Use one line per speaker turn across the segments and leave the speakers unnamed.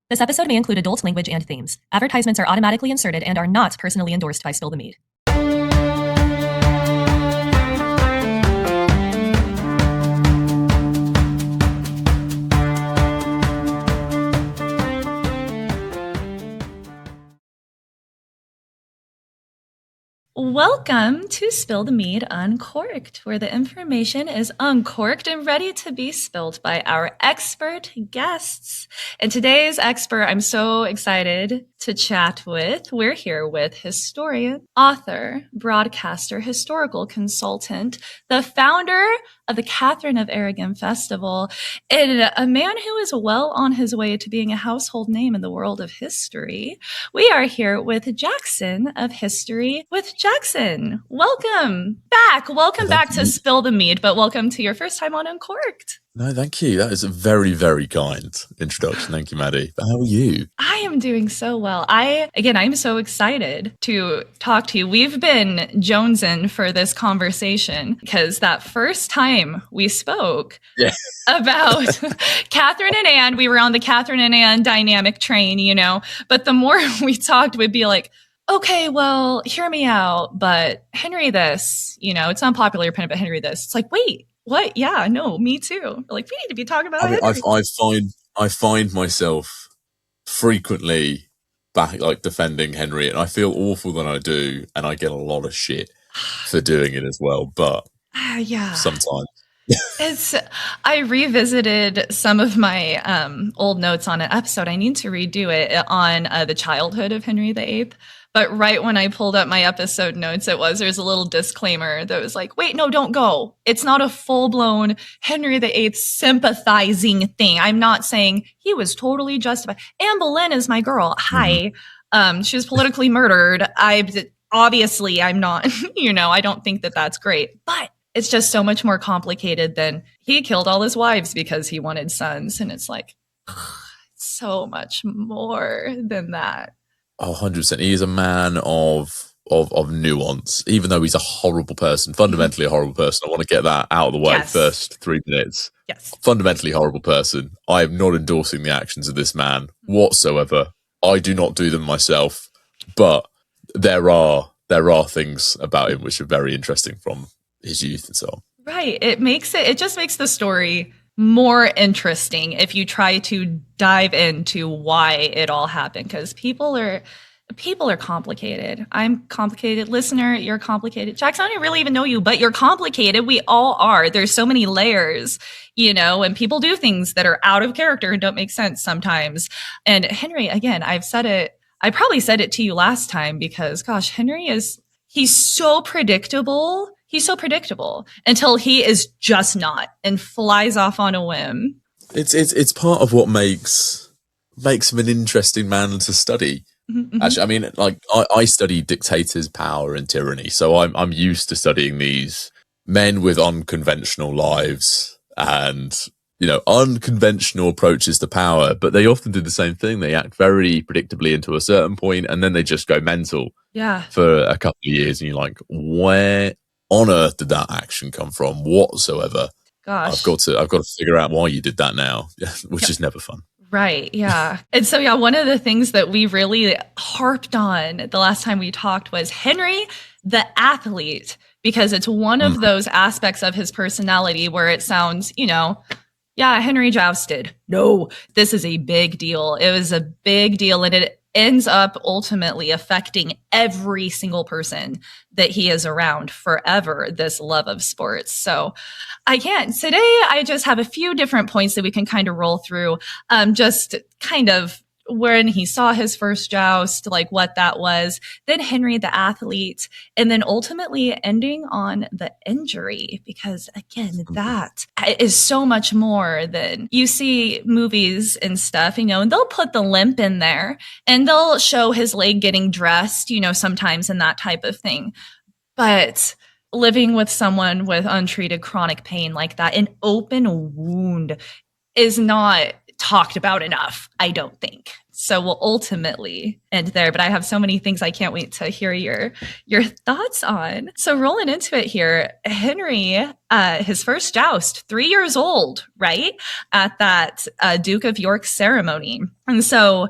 This episode may include adult language and themes. Advertisements are automatically inserted and are not personally endorsed by Spill the Mead. Welcome to Spill the Mead Uncorked, where the information is uncorked and ready to be spilled by our expert guests. And today's expert, I'm so excited to chat with. We're here with historian, author, broadcaster, historical consultant, the founder of the Catherine of Aragon Festival, and a man who is well on his way to being a household name in the world of history. We are here with Jackson of History with Jackson. Welcome back. Welcome back to Spill the Mead, but welcome to your first time on Uncorked.
No, thank you. That is a very, very kind introduction. Thank you, Maddie. But how are you?
I am doing so well. I'm so excited to talk to you. We've been jonesing for this conversation because that first time we spoke about Catherine and Anne, we were on the Catherine and Anne dynamic train, but the more we talked, we'd be like, okay, well, hear me out, but Henry this, it's an unpopular opinion, but Henry this. It's like, wait. What? Yeah, no, me too. Like, we need to be talking about it.
I find myself frequently back, like, defending Henry, and I feel awful when I do, and I get a lot of shit for doing it as well. But sometimes.
I revisited some of my old notes on an episode. I need to redo it on the childhood of Henry VIII. But right when I pulled up my episode notes, there's a little disclaimer that was like, wait, no, don't go. It's not a full-blown Henry VIII sympathizing thing. I'm not saying he was totally justified. Anne Boleyn is my girl. Hi. She was politically murdered. Obviously, I'm not, I don't think that that's great. But it's just so much more complicated than he killed all his wives because he wanted sons. And it's like, so much more than that.
Oh, 100%. He is a man of nuance, even though he's a horrible person, fundamentally a horrible person. I want to get that out of the way first 3 minutes.
Yes.
Fundamentally horrible person. I am not endorsing the actions of this man whatsoever. I do not do them myself, but there are things about him which are very interesting from his youth and so on.
Right. It just makes the story more interesting if you try to dive into why it all happened, because people are complicated. I'm complicated. Listener, you're complicated. Jackson, I don't really even know you, but you're complicated. We all are. There's so many layers, and people do things that are out of character and don't make sense sometimes. And Henry, again, I've said it. I probably said it to you last time because, gosh, he's so predictable. He's so predictable until he is just not and flies off on a whim.
It's part of what makes him an interesting man to study. Mm-hmm. Actually, I mean, like I study dictators, power, and tyranny, so I'm used to studying these men with unconventional lives and unconventional approaches to power. But they often do the same thing. They act very predictably until a certain point, and then they just go mental.
Yeah.
For a couple of years, and you're like, where on earth did that action come from whatsoever?
Gosh.
I've got to figure out why you did that now, which is never fun.
Right. Yeah. And so, one of the things that we really harped on the last time we talked was Henry, the athlete, because it's one of those aspects of his personality where it sounds, Henry jousted. No, this is a big deal. It was a big deal. And it ends up ultimately affecting every single person that he is around forever, this love of sports. So today I just have a few different points that we can kind of roll through, just kind of when he saw his first joust, like what that was, then Henry the athlete, and then ultimately ending on the injury, because again, that is so much more than you see movies and stuff, and they'll put the limp in there and they'll show his leg getting dressed, sometimes and that type of thing. But living with someone with untreated chronic pain like that, an open wound is not talked about enough, I don't think. So we'll ultimately end there, but I have so many things I can't wait to hear your thoughts on. So rolling into it here, Henry, his first joust, 3 years old, right? At that Duke of York ceremony. And so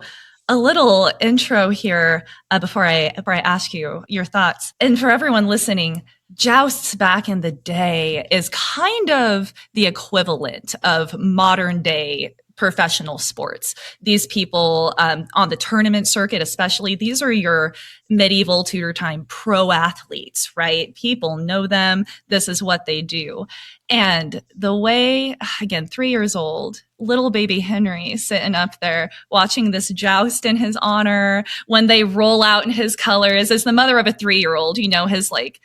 a little intro here before I ask you your thoughts. And for everyone listening, jousts back in the day is kind of the equivalent of modern day professional sports. These people on the tournament circuit, especially, these are your medieval Tudor time pro athletes, right? People know them. This is what they do. And the way, again, 3 years old, little baby Henry sitting up there watching this joust in his honor when they roll out in his colors as the mother of a 3-year-old, you know, his like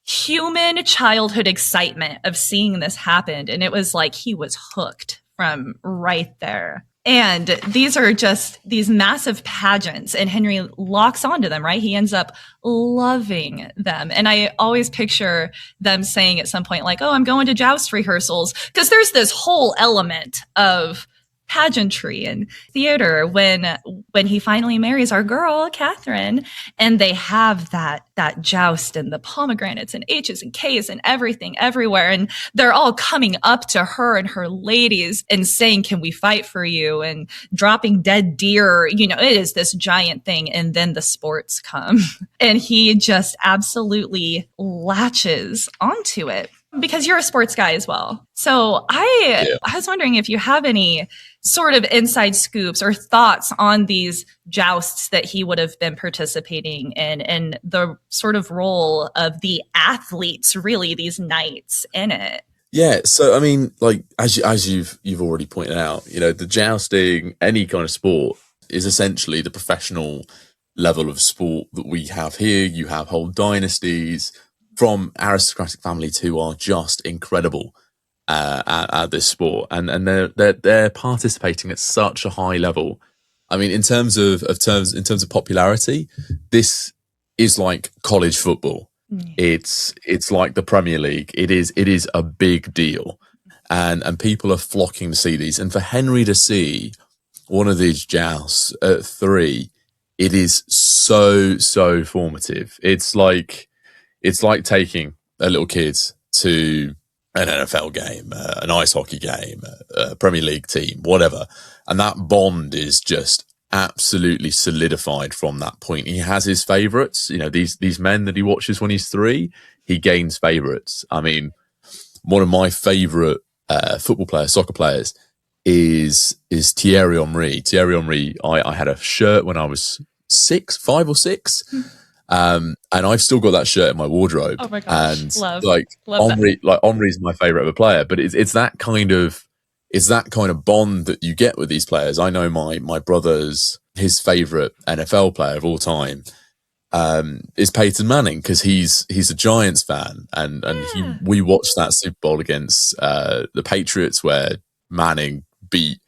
human childhood excitement of seeing this happen. And it was like he was hooked from right there. And these are just these massive pageants, and Henry locks onto them, right? He ends up loving them. And I always picture them saying at some point, like, oh, I'm going to joust rehearsals, because there's this whole element of pageantry and theater when he finally marries our girl Catherine, and they have that joust and the pomegranates and H's and K's and everything everywhere, and they're all coming up to her and her ladies and saying, can we fight for you, and dropping dead deer, you know, it is this giant thing. And then the sports come and he just absolutely latches onto it, because you're a sports guy as well. So I was wondering if you have any sort of inside scoops or thoughts on these jousts that he would have been participating in, and the sort of role of the athletes, really, these knights in it.
Yeah, so I mean, like as you've already pointed out, you know, the jousting, any kind of sport, is essentially the professional level of sport that we have here. You have whole dynasties from aristocratic families who are just incredible at this sport, and they're participating at such a high level. I mean, in terms of popularity, this is like college football. It's like the Premier League. It is a big deal, and people are flocking to see these. And for Henry to see one of these jousts at 3, it is so formative. It's like taking a little kid to an NFL game, an ice hockey game, a Premier League team, whatever. And that bond is just absolutely solidified from that point. He has his favourites, you know, these men that he watches when he's 3, he gains favourites. I mean, one of my favourite soccer players is Thierry Henry. Thierry Henry, I had a shirt when I was 5 or 6. And I've still got that shirt in my wardrobe.
Oh my gosh,
and
love
Henry, like Henry's my favorite ever player, but it's that kind of bond that you get with these players. I know my brother's, his favorite NFL player of all time is Peyton Manning, because he's a Giants fan, and we watched that Super Bowl against the Patriots where Manning beat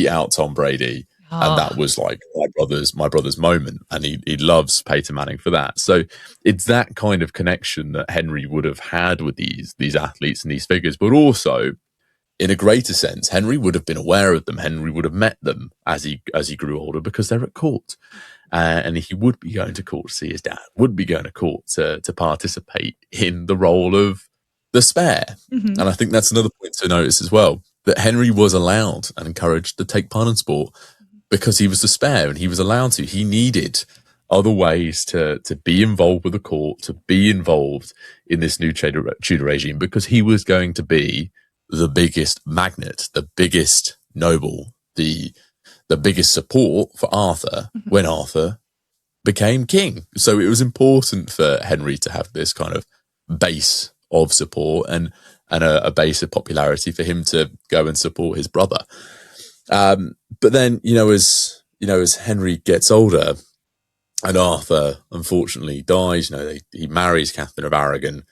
out Tom Brady. And that was like my brother's moment, and he loves Peyton Manning for that. So it's that kind of connection that Henry would have had with these athletes and these figures, but also in a greater sense, Henry would have been aware of them. Henry would have met them as he grew older, because they're at court, and he would be going to court to see his dad. Would be going to court to participate in the role of the spare. Mm-hmm. And I think that's another point to notice as well, that Henry was allowed and encouraged to take part in sport, because he was the spare and he was allowed to. He needed other ways to be involved with the court, to be involved in this new Tudor regime, because he was going to be the biggest magnate, the biggest noble, the biggest support for Arthur when Arthur became king. So it was important for Henry to have this kind of base of support and a base of popularity for him to go and support his brother. But then, as Henry gets older and Arthur unfortunately dies, he marries Catherine of Aragon,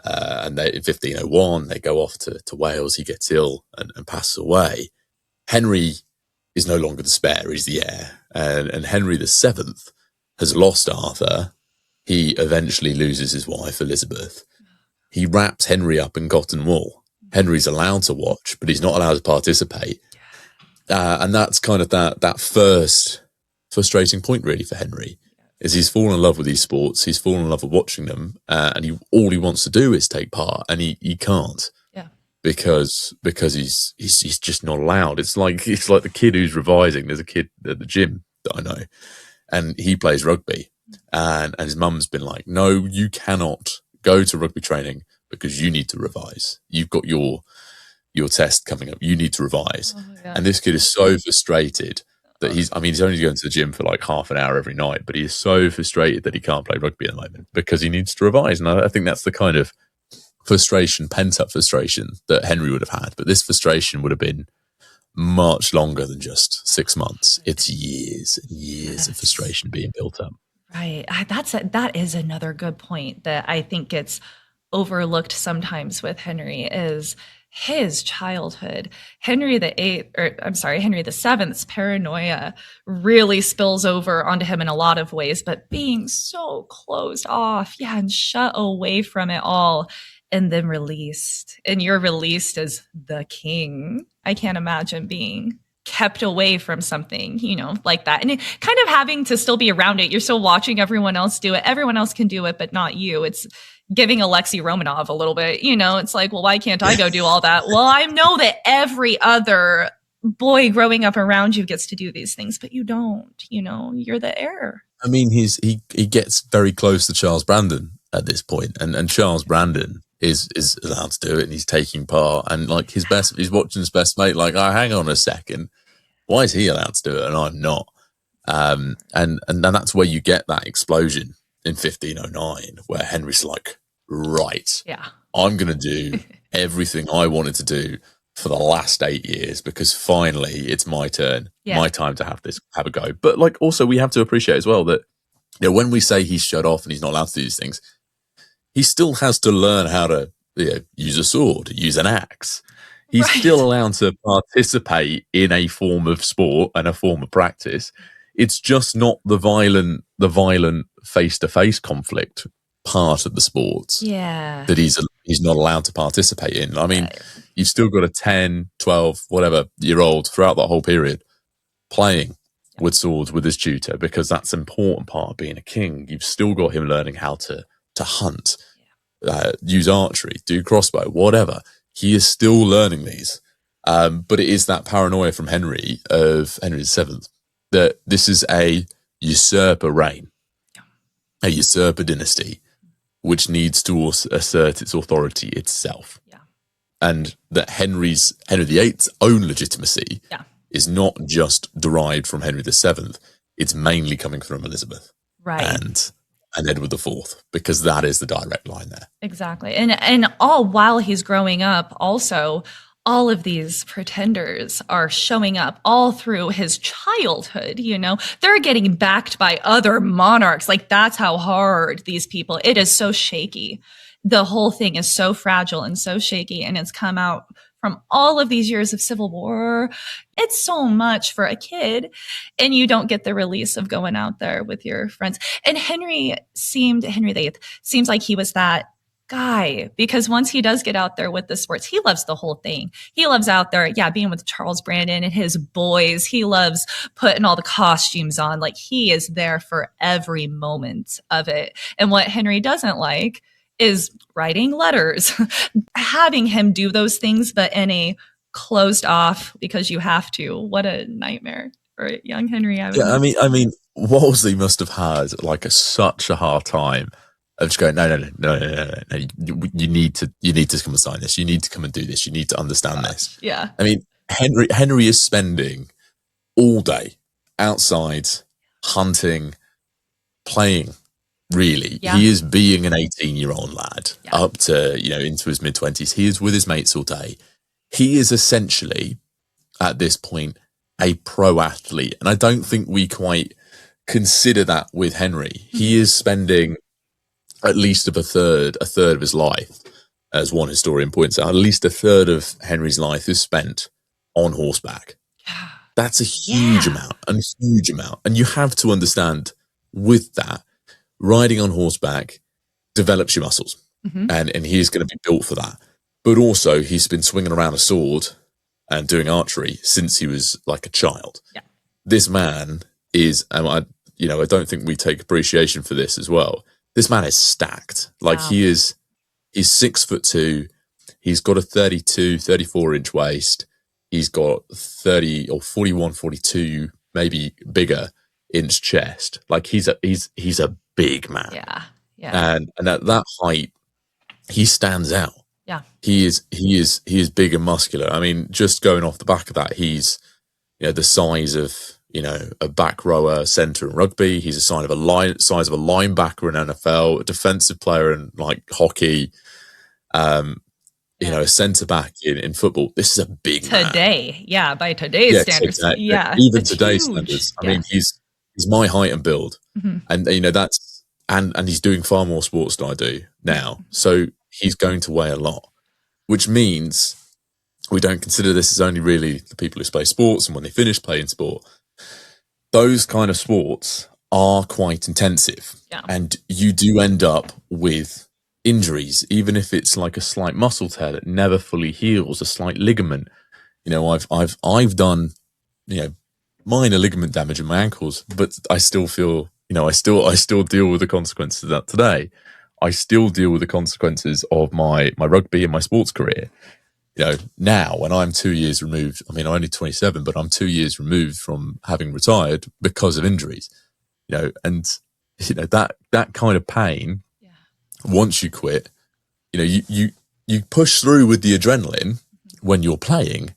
and in 1501, they go off to Wales. He gets ill and passes away. Henry is no longer the spare, he's the heir. And Henry VII has lost Arthur. He eventually loses his wife, Elizabeth. He wraps Henry up in cotton wool. Henry's allowed to watch, but he's not allowed to participate. And that's kind of that first frustrating point really for Henry, is he's fallen in love with these sports. He's fallen in love with watching them, and all he wants to do is take part, and he can't.
Yeah.
Because he's just not allowed. It's like the kid who's revising. There's a kid at the gym that I know, and he plays rugby, and his mum's been like, no, you cannot go to rugby training because you need to revise. You've got your test coming up. You need to revise. And this kid is so frustrated that he's only going to the gym for like half an hour every night, but he is so frustrated that he can't play rugby at the moment because he needs to revise. And I think that's the kind of frustration, pent-up frustration that Henry would have had. But this frustration would have been much longer than just 6 months. It's years and years of frustration being built up.
Right. That is another good point that I think gets overlooked sometimes with Henry is his childhood. Henry VII's paranoia really spills over onto him in a lot of ways, but being so closed off, and shut away from it all, and then released. And you're released as the king. I can't imagine being kept away from something, like that. And kind of having to still be around it. You're still watching everyone else do it. Everyone else can do it, but not you. It's giving Alexei Romanov a little bit, it's like, well, why can't I go do all that? Well, I know that every other boy growing up around you gets to do these things, but you don't, you're the heir.
I mean, he gets very close to Charles Brandon at this point, and Charles Brandon is allowed to do it, and he's taking part, and like he's watching his best mate, like, oh, hang on a second, why is he allowed to do it and I'm not? And that's where you get that explosion in 1509, where Henry's like, right, I'm going to do everything I wanted to do for the last 8 years because finally it's my turn, my time to have a go. But like, also we have to appreciate as well that, when we say he's shut off and he's not allowed to do these things, he still has to learn how to use a sword, use an axe. He's still allowed to participate in a form of sport and a form of practice. It's just not the violent face-to-face conflict part of the sports that he's not allowed to participate in. I mean, you've still got a 10, 12, whatever year old throughout that whole period playing with swords with his tutor, because that's an important part of being a king. You've still got him learning how to hunt, use archery, do crossbow, whatever. He is still learning these. But it is that paranoia from Henry VII that this is a usurper reign, a usurper dynasty, which needs to assert its authority itself. And that Henry VIII's own legitimacy is not just derived from Henry VII. It's mainly coming from Elizabeth and Edward IV, because that is the direct line there.
Exactly. And all while he's growing up, also, all of these pretenders are showing up all through his childhood. They're getting backed by other monarchs. Like, that's how hard these people, it is so shaky. The whole thing is so fragile and so shaky, and it's come out from all of these years of civil war. It's so much for a kid, and you don't get the release of going out there with your friends. And Henry VIII seems like he was that guy, because once he does get out there with the sports, he loves the whole thing. He loves out there, being with Charles Brandon and his boys. He loves putting all the costumes on. Like, he is there for every moment of it. And what Henry doesn't like is writing letters, having him do those things, but in a closed off, because you have to. What a nightmare for young Henry.
I mean, Wolsey must have had like such a hard time of just going, no. You need to come and sign this. You need to come and do this. You need to understand this.
Yeah.
I mean, Henry is spending all day outside hunting, playing. Really, he is being an 18-year-old lad up to, into his mid-20s. He is with his mates all day. He is essentially, at this point, a pro athlete. And I don't think we quite consider that with Henry. He is spending at least a third of his life, as one historian points out, at least a third of Henry's life is spent on horseback. That's a huge amount. And you have to understand with that, riding on horseback develops your muscles, and he is going to be built for that. But also, he's been swinging around a sword and doing archery since he was like a child.
Yeah.
This man is, and I don't think we take appreciation for this as well. This man is stacked. Like
Wow.
he's 6'2". He's got a 32, 34 inch waist. He's got 30 or 41, 42, maybe bigger inch chest. Like he's a big man.
Yeah.
And at that height, he stands out.
Yeah.
He is big and muscular. I mean, just going off the back of that, he's the size of a back rower centre in rugby. He's the size of a linebacker in NFL, a defensive player in like hockey. A centre back in football. This is a big man.
By today's standards.
Exactly.
Yeah,
even today's standards. I mean, he's my height and build, and that's and he's doing far more sports than I do now. So he's going to weigh a lot, which means we don't consider this as only really the people who play sports and when they finish playing sport. Those kind of sports are quite intensive, and you do end up with injuries, even if it's like a slight muscle tear that never fully heals, a slight ligament. I've done minor ligament damage in my ankles, but I still feel I still deal with the consequences of that today. I still deal with the consequences of my rugby and my sports career. Now when I'm 2 years removed, I mean I'm only 27, but I'm 2 years removed from having retired because of injuries. And that kind of pain. Once you quit, you push through with the adrenaline when you're playing,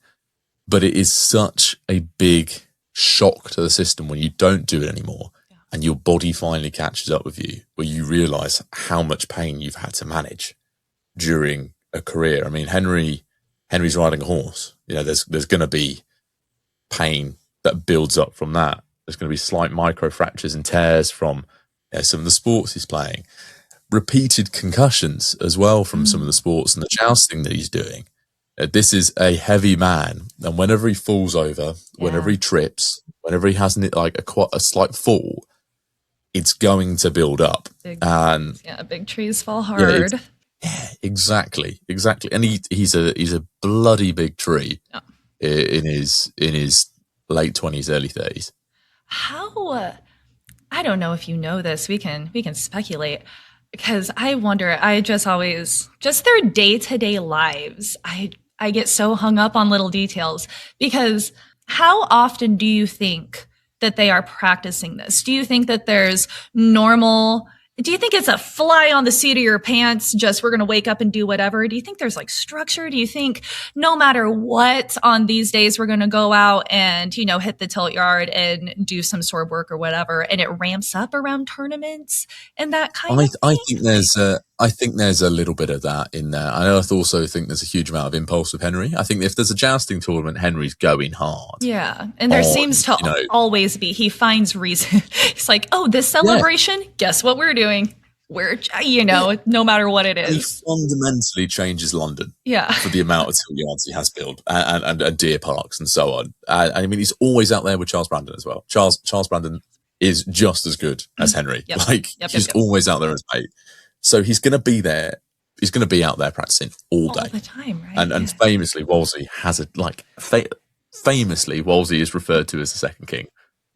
but it is such a big shock to the system when you don't do it anymore and your body finally catches up with you, where you realize how much pain you've had to manage during a career. I mean, Henry's riding a horse. There's going to be pain that builds up from that. There's going to be slight micro fractures and tears from some of the sports he's playing. Repeated concussions as well from some of the sports and the jousting that he's doing. This is a heavy man, and whenever he falls over, whenever he trips, whenever he has like a slight fall, it's going to build up.
Big trees fall hard.
Exactly. And he's a bloody big tree in his late 20s, early 30s.
How? I don't know if you know this. We can speculate. Because I wonder, I just their day-to-day lives, I get so hung up on little details. Because how often do you think that they are practicing this? Do you think that there's do you think it's a fly on the seat of your pants, just we're going to wake up and do whatever? Do you think there's like structure? Do you think no matter what on these days, we're going to go out and, hit the tilt yard and do some sword work or whatever, and it ramps up around tournaments and that kind of thing?
I think there's a little bit of that in there. I also think there's a huge amount of impulse with Henry. I think if there's a jousting tournament, Henry's going hard.
Yeah. And there seems to always be, he finds reason. He's like, oh, this celebration, guess what we're doing? We're, no matter what it is.
He fundamentally changes London for the amount of tilt yards he has built and deer parks and so on. I mean, he's always out there with Charles Brandon as well. Charles Brandon is just as good as Henry. He's always out there as mate. So he's going to be there. He's going to be out there practicing all day.
All the time, right?
And famously, Wolsey has famously, Wolsey is referred to as the second king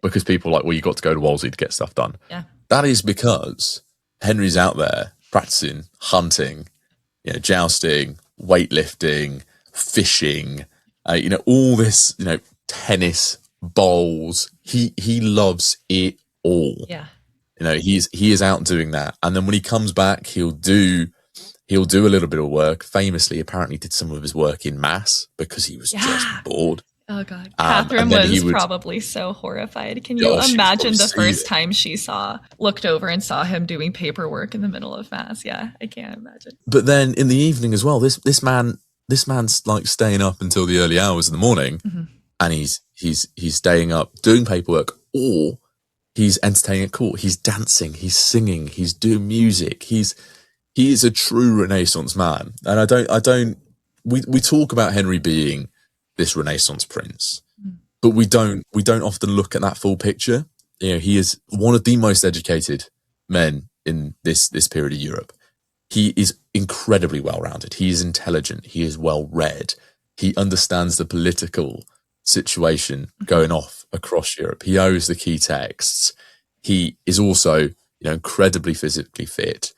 because people are like, well, you got to go to Wolsey to get stuff done.
Yeah. That
is because Henry's out there practicing, hunting, jousting, weightlifting, fishing, all this, tennis, bowls. He loves it all.
Yeah.
He is out doing that, and then when he comes back, he'll do a little bit of work. Famously, apparently, did some of his work in mass because he was just bored.
Oh God, Catherine was probably so horrified. Can you imagine the first time she looked over and saw him doing paperwork in the middle of mass? Yeah, I can't imagine.
But then in the evening as well, this man's like staying up until the early hours of the morning, and he's staying up doing paperwork or. He's entertaining at court. He's dancing. He's singing. He's doing music. He is a true Renaissance man. And we talk about Henry being this Renaissance prince, but we don't often look at that full picture. He is one of the most educated men in this period of Europe. He is incredibly well-rounded. He is intelligent. He is well-read. He understands the political situation going off across Europe. He knows the key texts. He is also, incredibly physically fit.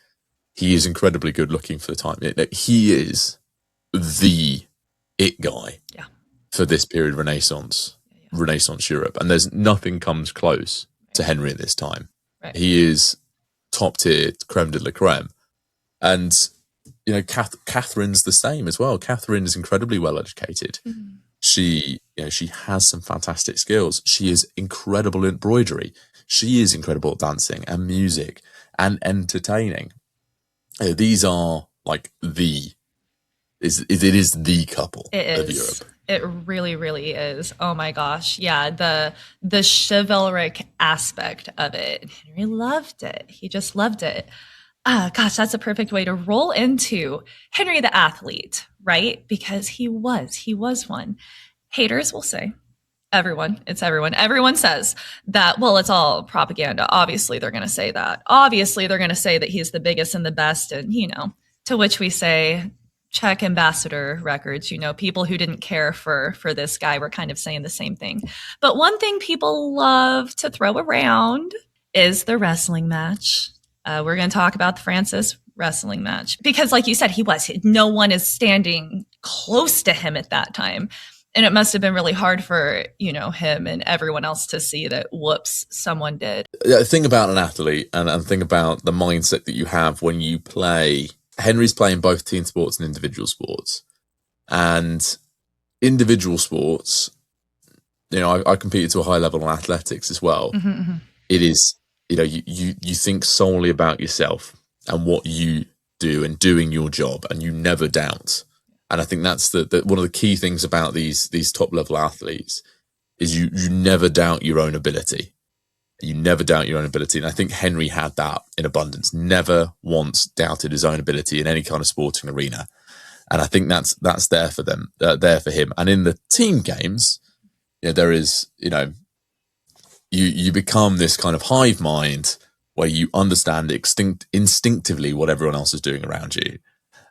He is incredibly good looking for the time. He is the it guy for this period of Renaissance Europe. And there's nothing comes close to Henry at this time.
Right.
He is top tier, creme de la creme. And, Catherine's the same as well. Catherine is incredibly well educated. Mm-hmm. She has some fantastic skills. She is incredible in embroidery. She is incredible at dancing and music and entertaining. These are like it is the couple of Europe.
It really, really is. Oh my gosh. Yeah. The chivalric aspect of it. Henry loved it. He just loved it. Gosh, that's a perfect way to roll into Henry the athlete, right? Because he was one. Haters will say, everyone says that, well, it's all propaganda. Obviously, they're going to say that. Obviously, they're going to say that he's the biggest and the best. And, to which we say, check ambassador records. People who didn't care for this guy were kind of saying the same thing. But one thing people love to throw around is the wrestling match. We're going to talk about the Francis wrestling match because, like you said, no one is standing close to him at that time. And it must have been really hard for, him and everyone else to see that, whoops, someone did.
Think about an athlete and think about the mindset that you have when you play. Henry's playing both team sports and individual sports. And individual sports, I competed to a high level in athletics as well. Mm-hmm, mm-hmm. It is, you think solely about yourself and what you do and doing your job, and you never doubt. And I think that's the one of the key things about these top level athletes is you never doubt your own ability. You never doubt your own ability. And I think Henry had that in abundance, never once doubted his own ability in any kind of sporting arena. And I think that's there for them, there for him. And in the team games, there is, you become this kind of hive mind where you understand instinctively what everyone else is doing around you.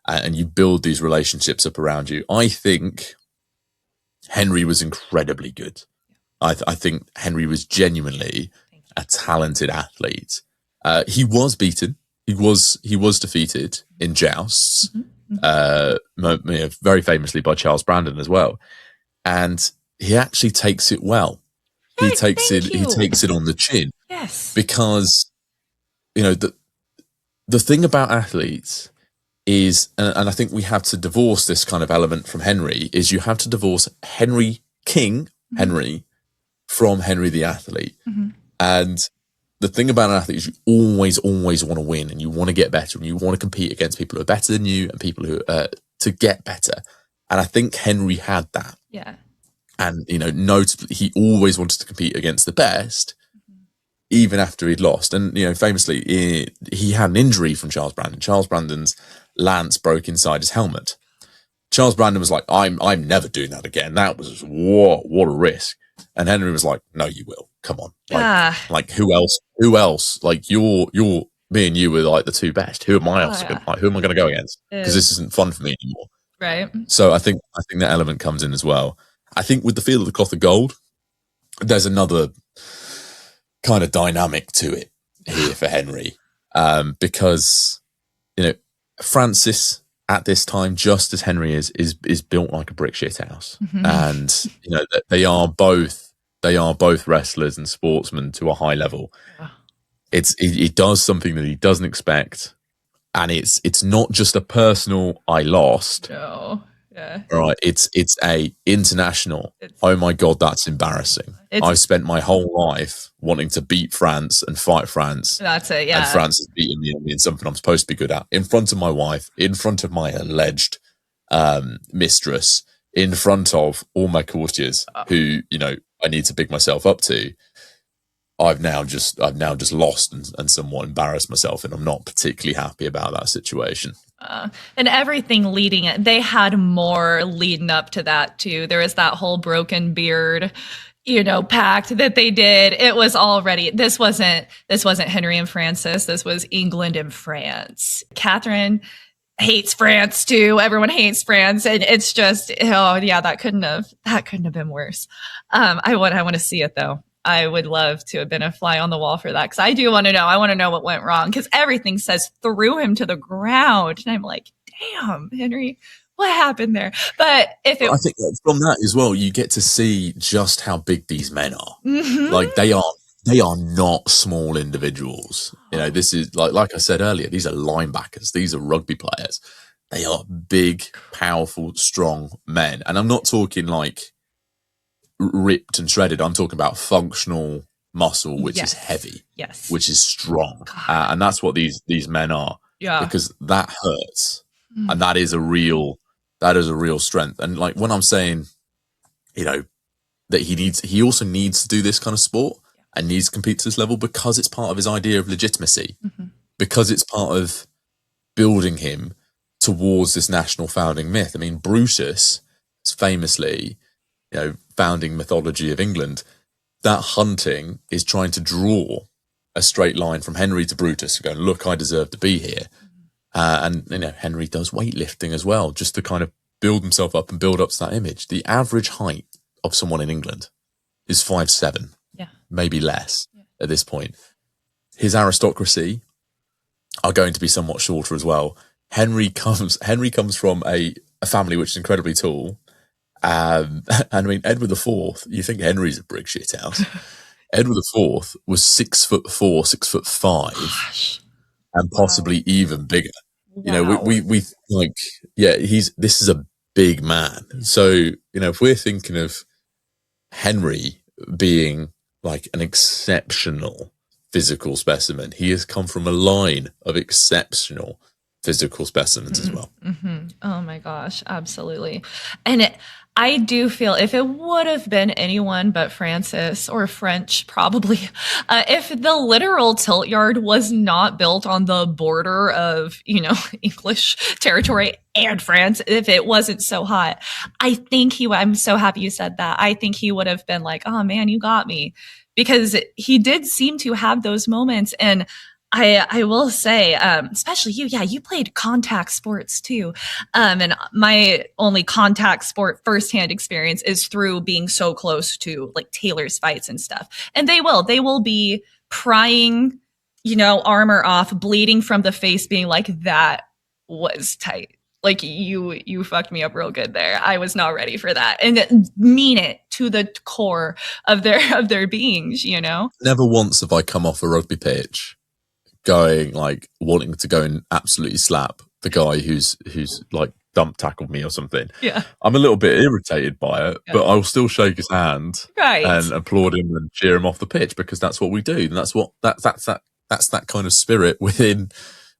And you build these relationships up around you. I think Henry was incredibly good. I think Henry was genuinely a talented athlete. He was beaten. He was defeated in jousts, very famously by Charles Brandon as well. And he actually takes it well. He takes it on the chin.
Yes.
Because, the thing about athletes is, and I think we have to divorce this kind of element from Henry, is you have to divorce Henry from Henry the athlete. Mm-hmm. And the thing about an athlete is you always want to win, and you want to get better, and you want to compete against people who are better than you and people who to get better. And I think Henry had that.
Yeah.
And, notably, he always wanted to compete against the best, even after he'd lost. And, famously, he had an injury from Charles Brandon. Charles Brandon's lance broke inside his helmet. Charles Brandon was like, I'm never doing that again. That was, what a risk. And Henry was like, no, you will. Come on. Like who else? Like you're me and you were like the two best. Who am I else? Who am I going to go against? Because this isn't fun for me anymore.
Right.
So I think that element comes in as well. I think with the Field of the Cloth of Gold, there's another kind of dynamic to it here for Henry. Because, Francis at this time, just as Henry is built like a brick shit house. Mm-hmm. And, they are both wrestlers and sportsmen to a high level. Yeah. He does something that he doesn't expect. And it's not just a personal, I lost.
No. Yeah.
Right. It's a international. Oh my God, that's embarrassing. I've spent my whole life wanting to beat France and fight France.
That's it. Yeah.
And France has beaten me in something I'm supposed to be good at, in front of my wife, in front of my alleged mistress, in front of all my courtiers who, I need to big myself up to. I've now just lost and somewhat embarrassed myself, and I'm not particularly happy about that situation.
And everything leading it, they had more leading up to that too. There was that whole broken beard, pact that they did. It was already, this wasn't Henry and Francis. This was England and France. Catherine, hates France too. Everyone hates France, and it's just, oh yeah, that couldn't have been worse. I want to see it though. I would love to have been a fly on the wall for that, because I do want to know. I want to know what went wrong, because everything says threw him to the ground, and I'm like, damn, Henry, what happened there? But I
think that from that as well, you get to see just how big these men are.
Mm-hmm.
Like they are not small individuals. You know, this is like I said earlier, these are linebackers, these are rugby players. They are big, powerful, strong men. And I'm not talking like ripped and shredded. I'm talking about functional muscle, which is heavy, which is strong. And that's what these men are. Yeah. Because that hurts. And that is a real strength. And like when I'm saying, you know, that he also needs to do this kind of sport and needs to compete to this level, because it's part of his idea of legitimacy, because it's part of building him towards this national founding myth. I mean, Brutus famously, you know, founding mythology of England, that hunting is trying to draw a straight line from Henry to Brutus, going, look, I deserve to be here. And, you know, Henry does weightlifting as well, just to kind of build himself up and build up to that image. The average height of someone in England is 5'7", maybe less at this point. His aristocracy are going to be somewhat shorter as well. Henry comes from a family which is incredibly tall. And I mean, Edward IV, you think Henry's a brick shit house. Edward IV was 6'4", 6'5", Gosh. And possibly even bigger. Wow. You know, we like, this is a big man. So, you know, if we're thinking of Henry being like an exceptional physical specimen, he has come from a line of exceptional physical specimens as well.
Oh my gosh, absolutely. And I do feel if it would have been anyone but Francis, or French probably, if the literal tilt yard was not built on the border of, you know, English territory and France, if it wasn't so hot, I think I'm so happy you said that. I think he would have been like, oh man, you got me. Because he did seem to have those moments. And I will say, especially you played contact sports too. And my only contact sport firsthand experience is through being so close to like Taylor's fights and stuff. And they will be prying, you know, armor off, bleeding from the face, being like, that was tight. Like you fucked me up real good there. I was not ready for that, and mean it to the core of their beings, you know?
Never once have I come off a rugby pitch going like wanting to go and absolutely slap the guy who's like dump tackled me or something. Yeah. I'm a little bit irritated by it, but I'll still shake his hand and applaud him and cheer him off the pitch, because that's what we do. And that's that kind of spirit within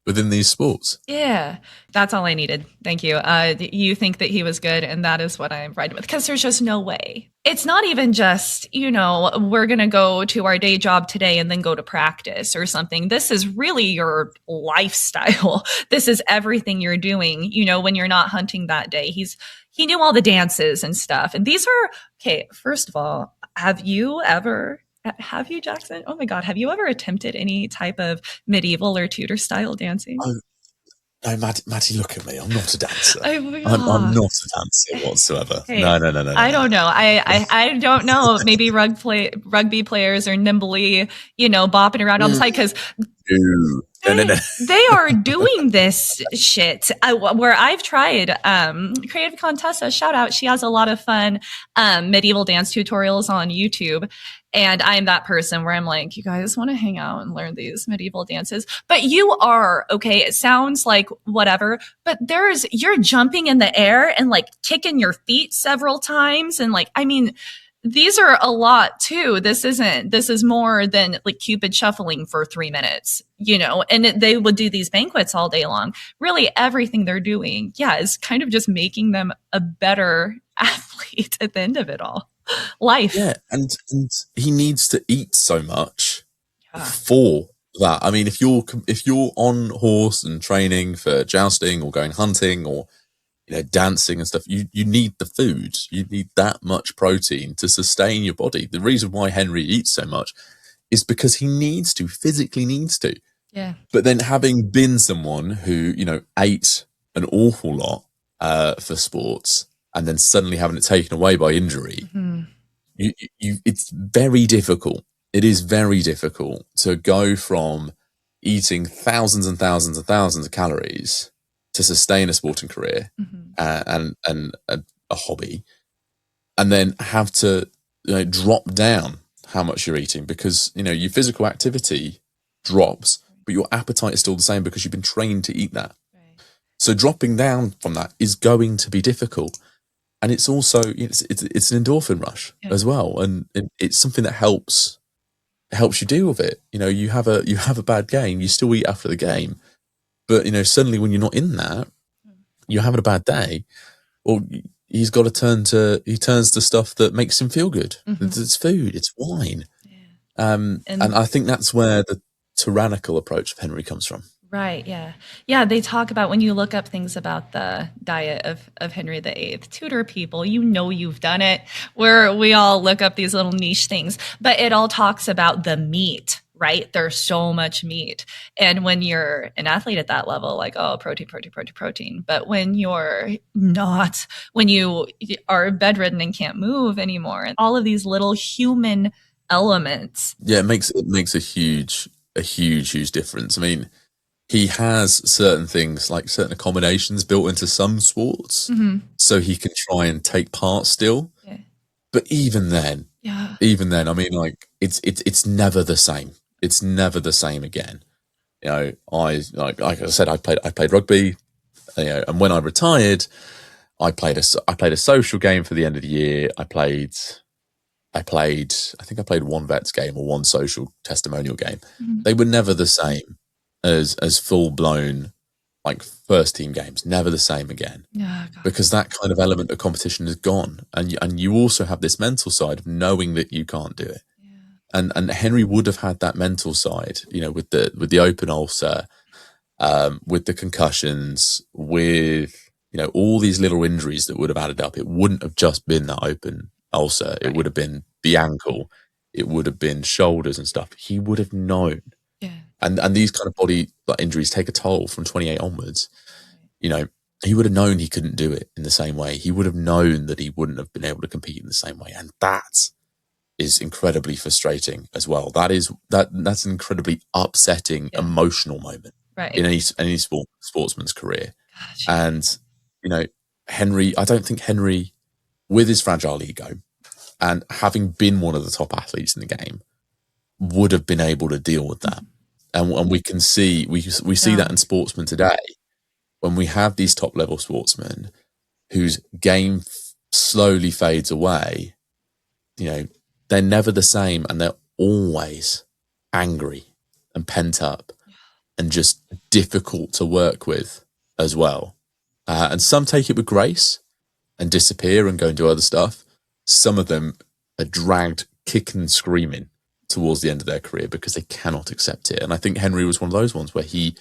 these sports.
Yeah, that's all I needed. Thank you. You think that he was good, and that is what I'm riding with, because there's just no way. It's not even just, you know, we're going to go to our day job today and then go to practice or something. This is really your lifestyle. This is everything you're doing, you know, when you're not hunting that day. He knew all the dances and stuff. And these are, okay, first of all, have you, Jackson? Oh my God. Have you ever attempted any type of medieval or Tudor style dancing?
Oh, no, Maddie, look at me. I'm not a dancer. I'm not a dancer whatsoever. Hey, no.
I don't know. I don't know. Maybe rugby players are nimbly, you know, bopping around on the side, because they are doing this shit. Where I've tried, Creative Contessa, shout out. She has a lot of fun medieval dance tutorials on YouTube. And I'm that person where I'm like, you guys want to hang out and learn these medieval dances? But you are, okay, it sounds like whatever, but you're jumping in the air and like kicking your feet several times. And like, I mean, these are a lot too. This is more than like Cupid shuffling for 3 minutes, you know, and they would do these banquets all day long. Really everything they're doing, is kind of just making them a better athlete at the end of it all. Life.
Yeah, and he needs to eat so much for that. I mean, if you're on horse and training for jousting or going hunting or, you know, dancing and stuff, you need the food. You need that much protein to sustain your body. The reason why Henry eats so much is because he physically needs to. Yeah. But then having been someone who, you know, ate an awful lot for sports, and then suddenly having it taken away by injury, it's very difficult. It is very difficult to go from eating thousands and thousands and thousands of calories to sustain a sporting career and a hobby, and then have to drop down how much you're eating because your physical activity drops, but your appetite is still the same because you've been trained to eat that. Right. So dropping down from that is going to be difficult, and it's also it's an endorphin rush as well, and it's something that helps you deal with it. You have a bad game, you still eat after the game, but suddenly when you're not in that, you're having a bad day, or he turns to stuff that makes him feel good. It's food, it's wine. And I think that's where the tyrannical approach of Henry comes from.
Right. Yeah. Yeah. They talk about, when you look up things about the diet of Henry VIII, Tudor people, you've done it, where we all look up these little niche things, but it all talks about the meat, right? There's so much meat. And when you're an athlete at that level, like, oh, protein. But when you're not, when you are bedridden and can't move anymore, and all of these little human elements.
Yeah. It makes a huge difference. I mean, he has certain things, like certain accommodations built into some sports, so he can try and take part still. Yeah. But even then, I mean, like it's never the same. It's never the same again. Like I said, I played rugby, and when I retired, I played a social game for the end of the year. I think I played one vets game or one social testimonial game. They were never the same as full blown like first team games. Never the same again. Because that kind of element of competition is gone, and you also have this mental side of knowing that you can't do it. And Henry would have had that mental side, with the open ulcer, with the concussions, with all these little injuries that would have added up. It wouldn't have just been that open ulcer. It would have been the ankle. It would have been shoulders and stuff. He would have known. And these kind of body injuries take a toll from 28 onwards. He would have known he couldn't do it in the same way. He would have known that he wouldn't have been able to compete in the same way. And that is incredibly frustrating as well. That's an incredibly upsetting, emotional moment in any sportsman's career. Gotcha. And, Henry, I don't think Henry, with his fragile ego and having been one of the top athletes in the game, would have been able to deal with that. And we can see, we see that in sportsmen today, when we have these top level sportsmen whose game slowly fades away, they're never the same, and they're always angry and pent up and just difficult to work with as well. And some take it with grace and disappear and go and do other stuff. Some of them are dragged kicking and screaming towards the end of their career because they cannot accept it. And I think Henry was one of those ones where he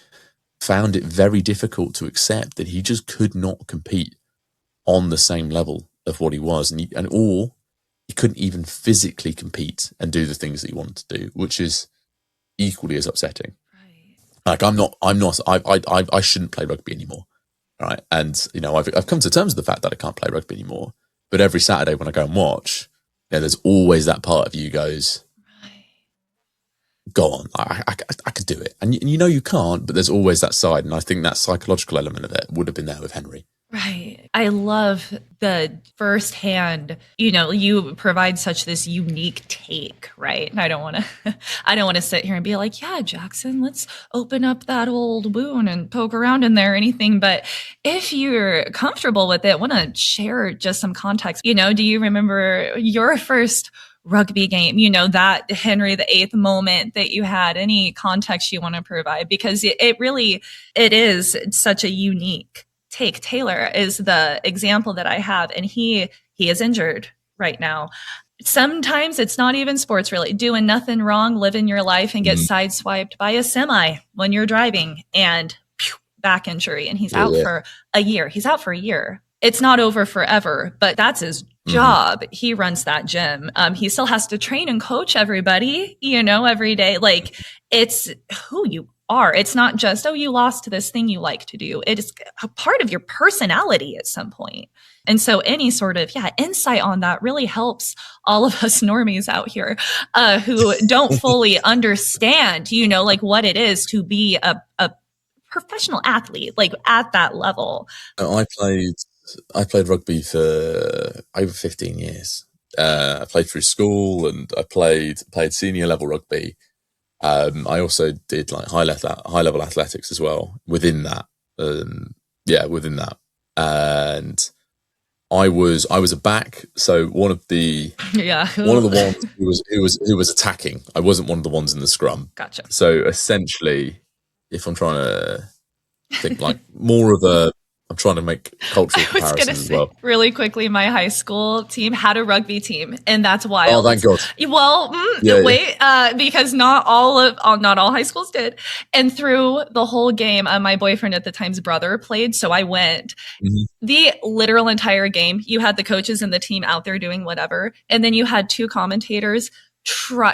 found it very difficult to accept that he just could not compete on the same level of what he was, or he couldn't even physically compete and do the things that he wanted to do, which is equally as upsetting. Right. Like I shouldn't play rugby anymore. Right. And, I've come to terms with the fact that I can't play rugby anymore, but every Saturday when I go and watch, there's always that part of you goes, go on, I could do it. And you can't, but there's always that side. And I think that psychological element of it would have been there with Henry.
Right. I love the firsthand, you provide such this unique take, right? And I don't want to sit here and be like, yeah, Jackson, let's open up that old wound and poke around in there or anything. But if you're comfortable with it, I want to share just some context. Do you remember your first rugby game, that Henry VIII moment that you had? Any context you want to provide? Because it is such a unique take. Taylor is the example that I have, and he is injured right now. Sometimes it's not even sports really, doing nothing wrong, living your life, and get sideswiped by a semi when you're driving, and back injury, and he's out for a year. It's not over forever, but that's his job. He runs that gym. He still has to train and coach everybody, every day. Like, it's who you are. It's not just, oh, you lost to this thing you like to do. It is a part of your personality at some point. And so any sort of, insight on that really helps all of us normies out here who don't fully understand, like what it is to be a professional athlete, like at that level.
I played rugby for over 15 years. I played through school, and I played senior level rugby. I also did like high level athletics as well within that. Within that. And I was a back, so one of the ones who was attacking. I wasn't one of the ones in the scrum.
Gotcha.
So essentially, if I'm trying to think like more of a, I'm trying to make cultural comparisons as well.
Really quickly, my high school team had a rugby team, and that's wild.
Oh, thank God.
Well, because not all high schools did. And through the whole game, my boyfriend at the time's brother played, so I went. Mm-hmm. The literal entire game, you had the coaches and the team out there doing whatever, and then you had two commentators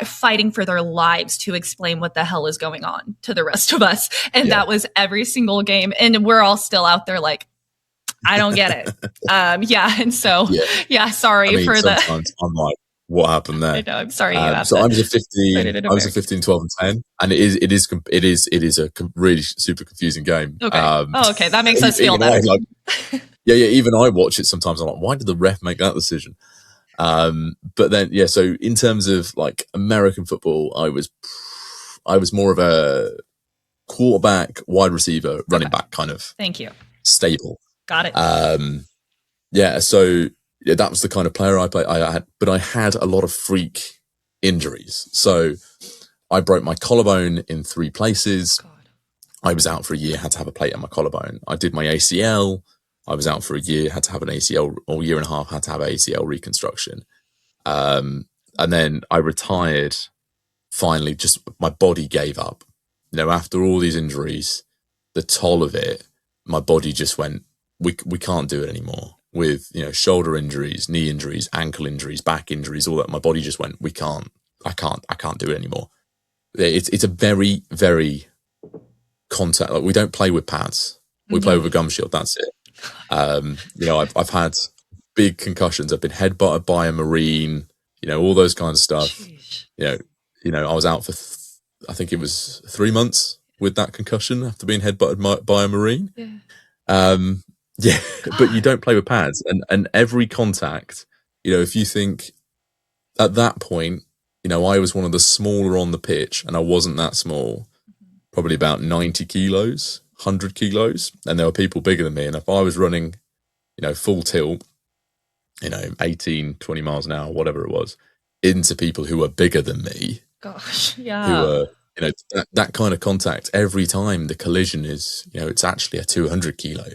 fighting for their lives to explain what the hell is going on to the rest of us. And that was every single game. And we're all still out there like, I don't get it. And so, sorry for the.
Sometimes I'm like, what happened there?
I know, I'm sorry.
So I was a 15, 12 and 10, and it is a really super confusing game.
Okay. Okay. That makes us feel better.
Even I watch it sometimes. I'm like, why did the ref make that decision? But then, so in terms of like American football, I was more of a quarterback, wide receiver, running back kind of.
Thank you.
Stable.
Got it.
So that was the kind of player I had a lot of freak injuries. So I broke my collarbone in 3 places. God. I was out for a year, had to have a plate on my collarbone. I did my ACL. I was out for a year, had to have an ACL, or a year and a half, had to have ACL reconstruction. And then I retired. Finally, just my body gave up. After all these injuries, the toll of it, my body just went, we can't do it anymore. With, shoulder injuries, knee injuries, ankle injuries, back injuries, all that. My body just went, I can't do it anymore. It's a very, very contact. Like, we don't play with pads. We play with a gum shield. That's it. I've had big concussions. I've been headbutted by a Marine, all those kinds of stuff. Jeez. I was out for, I think it was 3 months with that concussion after being headbutted by a Marine. But you don't play with pads, and every contact, if you think at that point, I was one of the smaller on the pitch, and I wasn't that small, probably about 90 kilos. 100 kilos, and there were people bigger than me, and if I was running full tilt, 18, 20 miles an hour, whatever it was, into people who were bigger than me, who were that kind of contact, every time the collision is it's actually a 200 kilo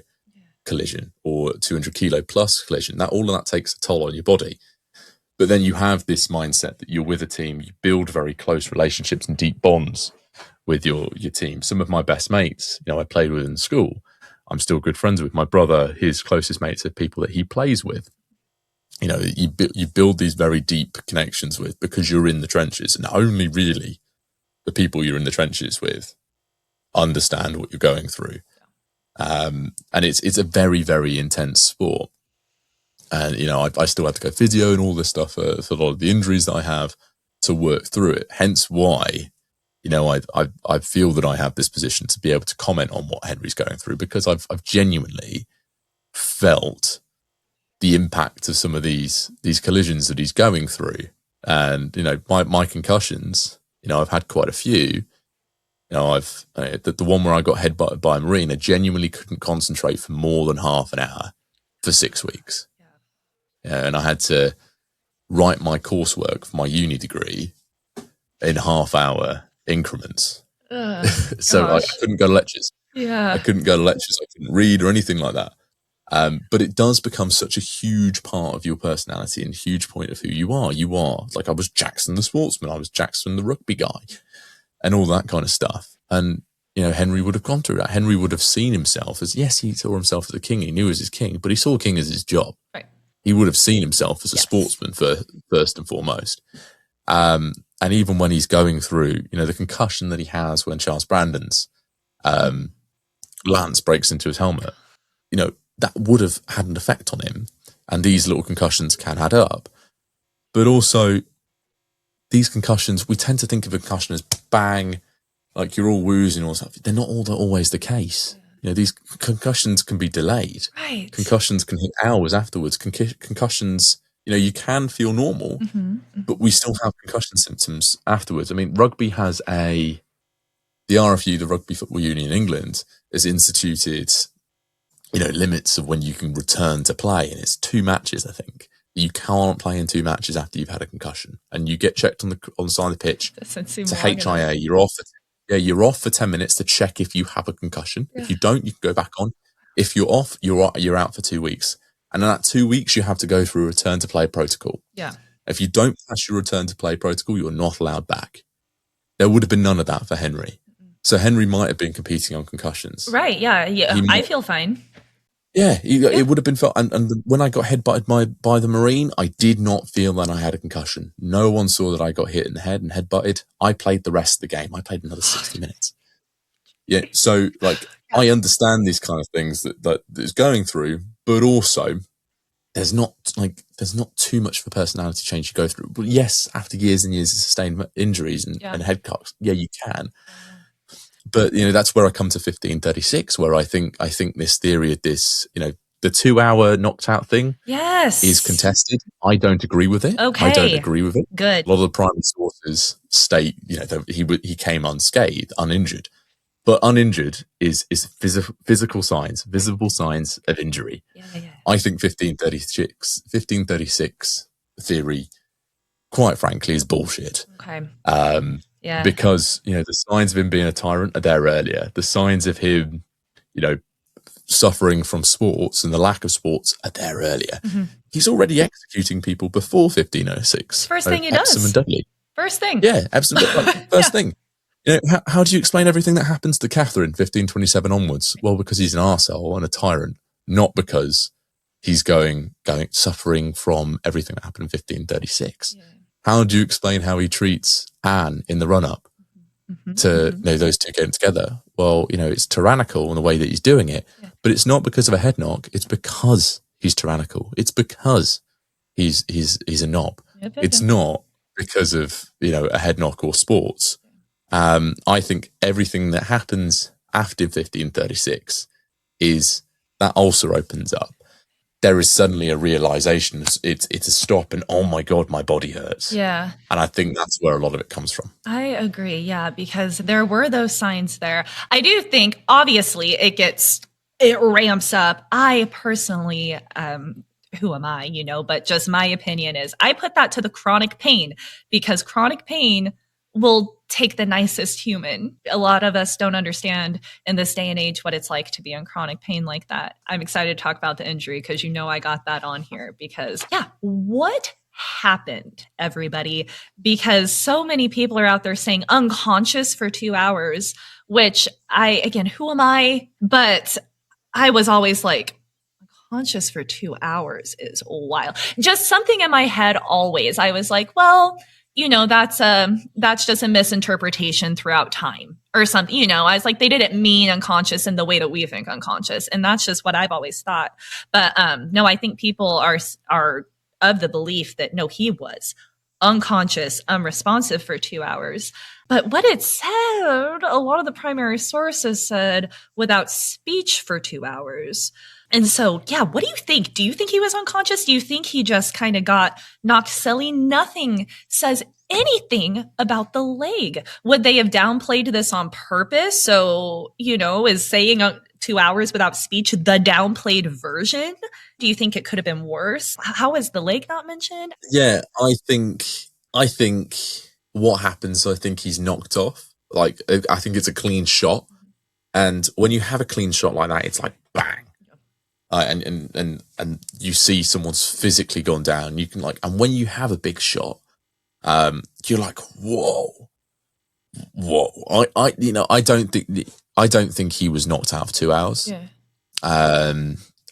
collision or 200 kilo plus collision, that all of that takes a toll on your body. But then you have this mindset that you're with a team, you build very close relationships and deep bonds with your team. Some of my best mates, I played with in school, I'm still good friends with. My brother, his closest mates are people that he plays with. You build these very deep connections with because you're in the trenches, and only really the people you're in the trenches with understand what you're going through. And it's a very, very intense sport. And, I still had to go physio and all this stuff for a lot of the injuries that I have to work through it. Hence why I feel that I have this position to be able to comment on what Henry's going through, because I've genuinely felt the impact of some of these collisions that he's going through. And, my concussions, I've had quite a few. The one where I got headbutted by a Marine, I genuinely couldn't concentrate for more than half an hour for 6 weeks. And I had to write my coursework for my uni degree in half-hour increments. So I couldn't go to lectures. I couldn't go to lectures. I couldn't read or anything like that. But it does become such a huge part of your personality and huge point of who you are. Like, I was Jackson the sportsman. I was Jackson the rugby guy and all that kind of stuff. And, Henry would have gone through that. Henry would have seen himself as, yes, he saw himself as a king. He knew he was his king, but he saw king as his job. Right. He would have seen himself as a sportsman first and foremost. And even when he's going through, the concussion that he has when Charles Brandon's lance breaks into his helmet, that would have had an effect on him. And these little concussions can add up. But also, these concussions, we tend to think of a concussion as bang, like you're all woozy and all stuff. They're not always the case. These concussions can be delayed.
Right.
Concussions can hit hours afterwards. Concussions, you can feel normal, but we still have concussion symptoms afterwards. I mean, rugby has the RFU, the Rugby Football Union in England, has instituted, limits of when you can return to play. And it's 2 matches, I think. You can't play in 2 matches after you've had a concussion. And you get checked on the side of the pitch to HIA. You're off for 10 minutes to check if you have a concussion. Yeah. If you don't, you can go back on. If you're off, you're out for 2 weeks. And in that 2 weeks, you have to go through a return to play protocol.
Yeah.
If you don't pass your return to play protocol, you're not allowed back. There would have been none of that for Henry. So Henry might have been competing on concussions.
Right. Yeah. I feel fine.
Yeah, it would have been felt. And when I got headbutted by the Marine, I did not feel that I had a concussion. No one saw that I got hit in the head and headbutted. I played the rest of the game. I played another 60 minutes. Yeah, so I understand these kind of things that is going through, but also there's not too much of a personality change you go through. But yes, after years and years of sustained injuries and head cocks, you can. But that's where I come to 1536, where I think this theory of this, the 2-hour knocked out thing, is contested. I don't agree with it.
Okay,
I don't agree with it.
Good.
A lot of the primary sources state, that he came unscathed, uninjured, but uninjured is physical signs, visible signs of injury.
Yeah.
I think 1536 theory, quite frankly, is bullshit.
Okay.
Yeah. Because, the signs of him being a tyrant are there earlier. The signs of him, suffering from sports and the lack of sports are there earlier. Mm-hmm. He's already executing people before 1506.
First thing he does.
Epsom and Dudley.
First thing.
Yeah, absolutely. First thing. How do you explain everything that happens to Catherine 1527 onwards? Well, because he's an arsehole and a tyrant, not because he's suffering from everything that happened in 1536. Yeah. How do you explain how he treats Anne in the run-up to those two getting together? Well, it's tyrannical in the way that he's doing it, but it's not because of a head knock. It's because he's tyrannical. It's because he's a knob. It's not because of a head knock or sports. I think everything that happens after 1536 is that ulcer opens up. There is suddenly a realization. It's a stop, and oh my God, my body hurts.
Yeah.
And I think that's where a lot of it comes from.
I agree. Yeah, because there were those signs there. I do think, obviously, it ramps up. I personally, who am I, but just my opinion is I put that to the chronic pain, because chronic pain will take the nicest human. A lot of us don't understand in this day and age what it's like to be in chronic pain like that. I'm excited to talk about the injury because I got that on here because, what happened, everybody? Because so many people are out there saying unconscious for 2 hours, which who am I? But I was always like, unconscious for 2 hours is wild. Just something in my head always. I was like, well, that's just a misinterpretation throughout time or something. I was like, they didn't mean unconscious in the way that we think unconscious. And that's just what I've always thought. But no, I think people are of the belief that no, he was unconscious, unresponsive for 2 hours. But what it said, a lot of the primary sources said without speech for 2 hours. And so, what do you think? Do you think he was unconscious? Do you think he just kind of got knocked silly? Nothing says anything about the leg. Would they have downplayed this on purpose? So, is saying 2 hours without speech the downplayed version? Do you think it could have been worse? How is the leg not mentioned?
Yeah, I think what happens, I think he's knocked off. Like, I think it's a clean shot. And when you have a clean shot like that, it's like bang. And you see someone's physically gone down. You can and when you have a big shot, you're like, whoa. I don't think he was knocked out for 2 hours.
Yeah.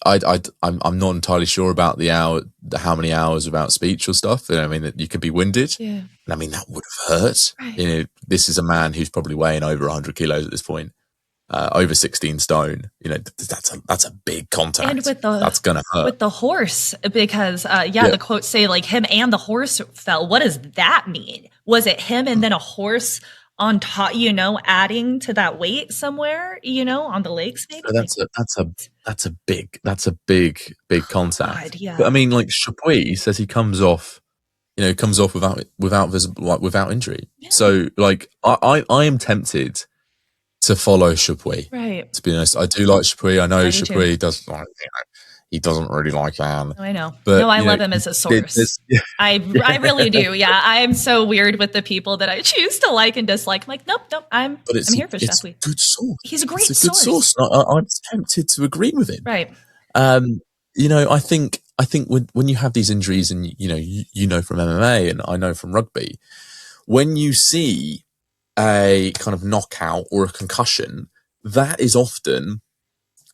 I'm not entirely sure about how many hours without speech or stuff. I mean, that you could be winded.
Yeah.
And I mean, that would have hurt. Right. This is a man who's probably weighing over 100 kilos at this point, over 16 stone. That's a big contact. And that's gonna hurt
with the horse, because the quotes say like him and the horse fell. What does that mean? Was it him and then a horse on top, adding to that weight somewhere, on the legs? Maybe
that's a big contact.
God, yeah.
But I mean, like Chapuis says, he comes off without visible, without injury. Yeah. So like, I am tempted to follow Chapuis.
Right.
To be honest, I do like Chapuis. I know Chapuis does like. He doesn't really like Anne.
I know. But, I love him as a source. I really do. Yeah, I am so weird with the people that I choose to like and dislike. I'm like, nope. I'm here for Chapuis.
It's a good source.
He's a great
source. It's a good source. I'm tempted to agree with him.
Right.
I think when you have these injuries, and you know from MMA and I know from rugby, when you see a kind of knockout or a concussion, that is often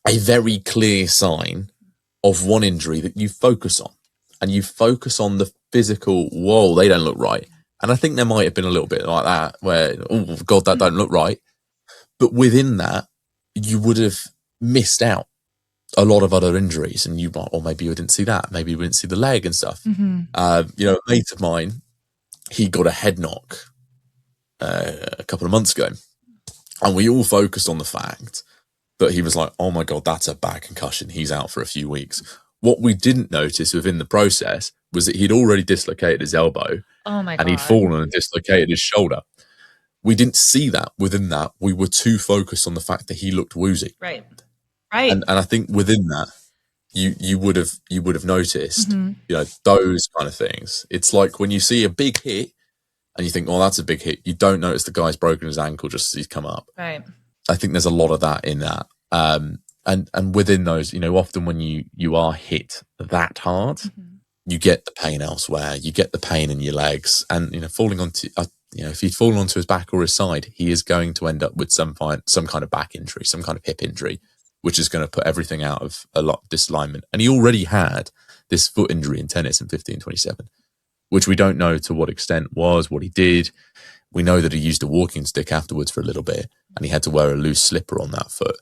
a very clear sign of one injury that you focus on, and you focus on the physical. Whoa, they don't look right. And I think there might have been a little bit like that, where, oh God, that don't look right. But within that, you would have missed out a lot of other injuries, and maybe you didn't see that. Maybe you didn't see the leg and stuff.
Mm-hmm.
A mate of mine, he got a head knock a couple of months ago, and we all focused on the fact that he was like, oh my God, that's a bad concussion. He's out for a few weeks. What we didn't notice within the process was that he'd already dislocated his elbow.
Oh my God.
And he'd fallen and dislocated his shoulder. We didn't see that within that. We were too focused on the fact that he looked woozy.
Right.
And I think within that, you would have noticed, those kind of things. It's like when you see a big hit and you think, oh, that's a big hit. You don't notice the guy's broken his ankle just as he's come up.
Right.
I think there's a lot of that in that. And within those, often when you are hit that hard, you get the pain elsewhere. You get the pain in your legs, and falling onto, if he'd fallen onto his back or his side, he is going to end up with some kind of back injury, some kind of hip injury, which is going to put everything out of a lot of disalignment. And he already had this foot injury in tennis in 1527, which we don't know to what extent was what he did. We know that he used a walking stick afterwards for a little bit, and he had to wear a loose slipper on that foot.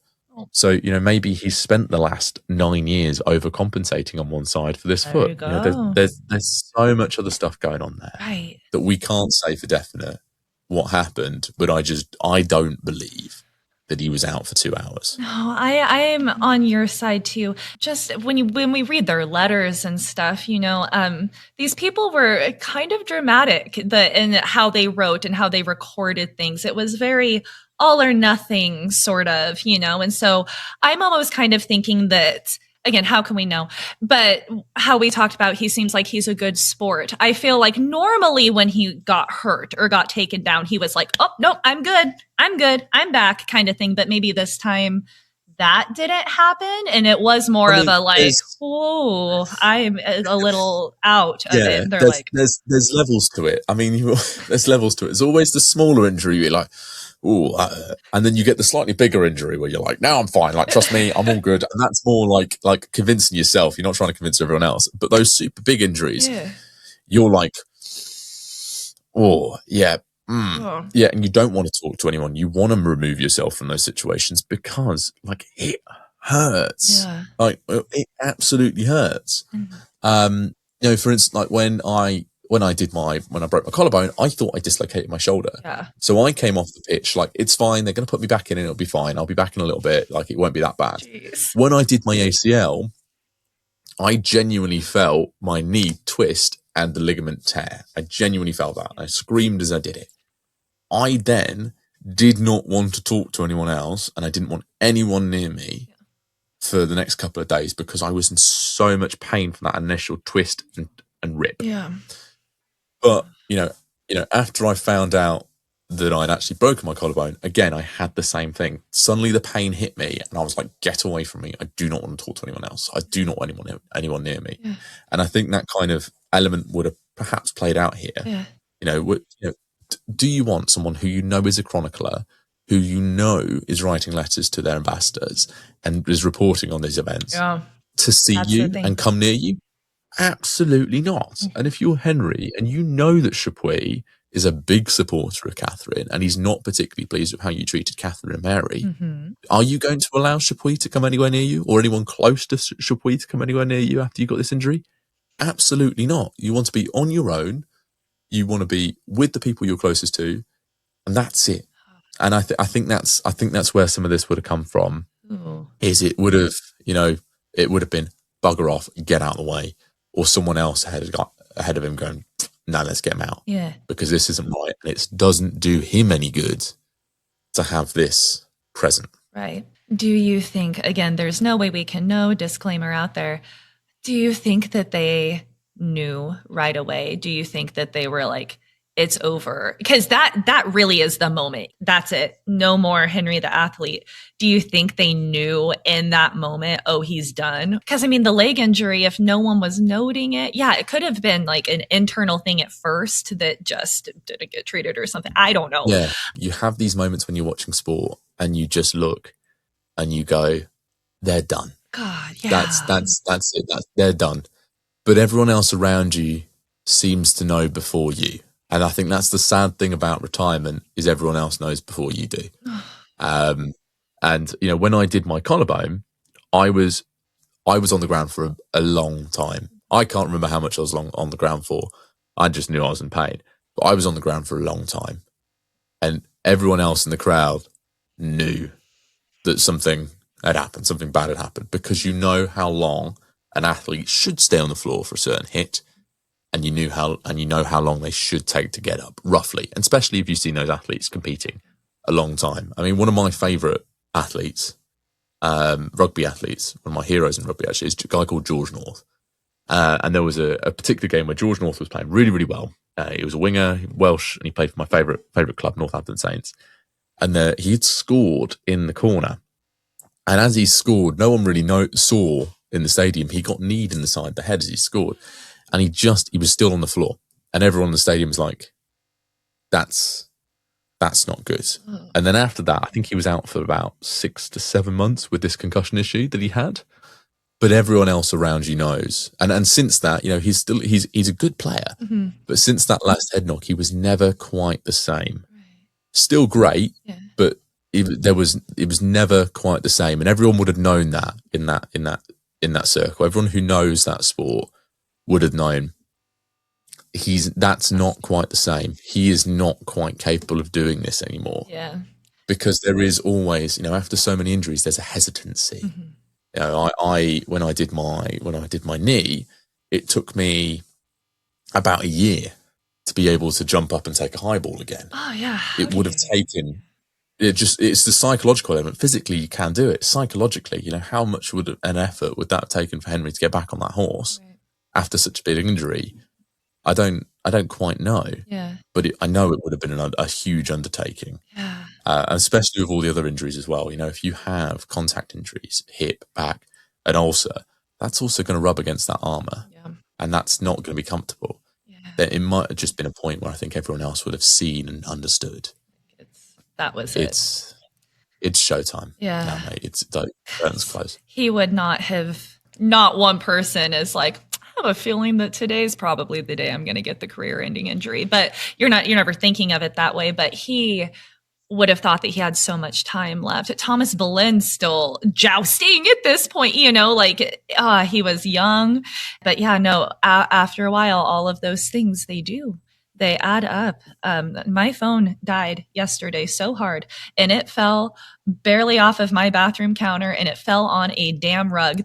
So, maybe he spent the last 9 years overcompensating on one side for this foot. There's so much other stuff going on there that we can't say for definite what happened, but I don't believe that he was out for 2 hours.
No, I am on your side too. Just when we read their letters and stuff, these people were kind of dramatic in how they wrote and how they recorded things. It was very all or nothing sort of, and so I'm almost kind of thinking that, again, how can we know? But how we talked about, he seems like he's a good sport. I feel like normally when he got hurt or got taken down, he was like, oh, no, I'm good, I'm back kind of thing. But maybe this time that didn't happen. And it was more of a like, oh, I'm a little out of it. And
there's levels to it. I mean, there's levels to it. It's always the smaller injury. You're like, ooh, and then you get the slightly bigger injury where you're like, now I'm fine. Like, trust me, I'm all good. And that's more like convincing yourself. You're not trying to convince everyone else. But those super big injuries, you're like, oh, yeah. Yeah, and you don't want to talk to anyone. You want to remove yourself from those situations because, like, it hurts.
Yeah.
Like, it absolutely hurts. For instance, like when I broke my collarbone, I thought I dislocated my shoulder.
Yeah.
So I came off the pitch like, it's fine. They're going to put me back in and it'll be fine. I'll be back in a little bit. Like, it won't be that bad.
Jeez.
When I did my ACL, I genuinely felt my knee twist and the ligament tear. I genuinely felt that. I screamed as I did it. I then did not want to talk to anyone else, and I didn't want anyone near me for the next couple of days because I was in so much pain from that initial twist and rip.
Yeah.
But, after I found out that I'd actually broken my collarbone, again, I had the same thing. Suddenly the pain hit me and I was like, get away from me. I do not want to talk to anyone else. I do not want anyone near me.
Yeah.
And I think that kind of element would have perhaps played out here.
Yeah.
Do you want someone who is a chronicler, who is writing letters to their ambassadors and is reporting on these events to see
That's the
you
thing.
and come near you? Absolutely not. And if you're Henry and you know that Chapuis is a big supporter of Catherine and he's not particularly pleased with how you treated Catherine and Mary, are you going to allow Chapuis to come anywhere near you, or anyone close to Chapuis to come anywhere near you after you got this injury? Absolutely not. You want to be on your own. You want to be with the people you're closest to, and that's it. And I think that's where some of this would have come from.
Ooh.
Is it would have, it would have been bugger off, get out of the way, or someone else ahead of him going, no, let's get him out.
Yeah.
Because this isn't right. And it doesn't do him any good to have this present.
Right. Do you think, again, there's no way we can know, disclaimer out there. Do you think that they knew right away? Do you think that they were like, it's over? Because that really is the moment. That's it. No more Henry the athlete. Do you think they knew in that moment, oh, he's done? Because I mean, the leg injury, if no one was noting it, yeah, it could have been like an internal thing at first that just didn't get treated or something. I don't know.
Yeah. You have these moments when you're watching sport and you just look and you go, they're done.
God, yeah.
That's it. They're done. But everyone else around you seems to know before you. And I think that's the sad thing about retirement, is everyone else knows before you do. And when I did my collarbone, I was on the ground for a long time. I can't remember how much I was on the ground for. I just knew I was in pain. But I was on the ground for a long time. And everyone else in the crowd knew that something had happened, something bad had happened, because you know how long an athlete should stay on the floor for a certain hit. And you know how long they should take to get up, roughly. And especially if you've seen those athletes competing a long time. I mean, one of my favourite athletes, rugby athletes, one of my heroes in rugby actually, is a guy called George North. And there was a particular game where George North was playing really, really well. He was a winger, Welsh, and he played for my favourite club, Northampton Saints. And he'd scored in the corner. And as he scored, no one really saw in the stadium, he got kneed in the side of the head as he scored. And he was still on the floor. And everyone in the stadium was like, that's not good. Oh. And then after that, I think he was out for about 6 to 7 months with this concussion issue that he had. But everyone else around you knows. And since that, he's a good player. Mm-hmm. But since that last head knock, he was never quite the same. Right. Still great, but it was never quite the same. And everyone would have known that in that circle. Everyone who knows that sport would have known that's not quite the same. He is not quite capable of doing this anymore.
Yeah.
Because there is always, after so many injuries, there's a hesitancy. Mm-hmm. When I did my knee, it took me about a year to be able to jump up and take a high ball again.
Oh yeah.
It would have taken it's the psychological element. Physically you can do it. Psychologically, how much would an effort would that have taken for Henry to get back on that horse? Right. After such a big injury, I don't quite know. Yeah. But I know it would have been a huge undertaking. Yeah. Especially with all the other injuries as well. If you have contact injuries, hip, back, an ulcer, that's also going to rub against that armour. Yeah. And that's not going to be comfortable. Yeah. It might have just been a point where I think everyone else would have seen and understood. It's showtime. Yeah. Now, mate. It's curtains close.
He would not have, not one person is like, I have a feeling that today's probably the day I'm going to get the career-ending injury. But you're never thinking of it that way. But he would have thought that he had so much time left. Thomas Boleyn's still jousting at this point, he was young. But yeah, no, after a while, all of those things, they add up. My phone died yesterday so hard, and it fell barely off of my bathroom counter, and it fell on a damn rug,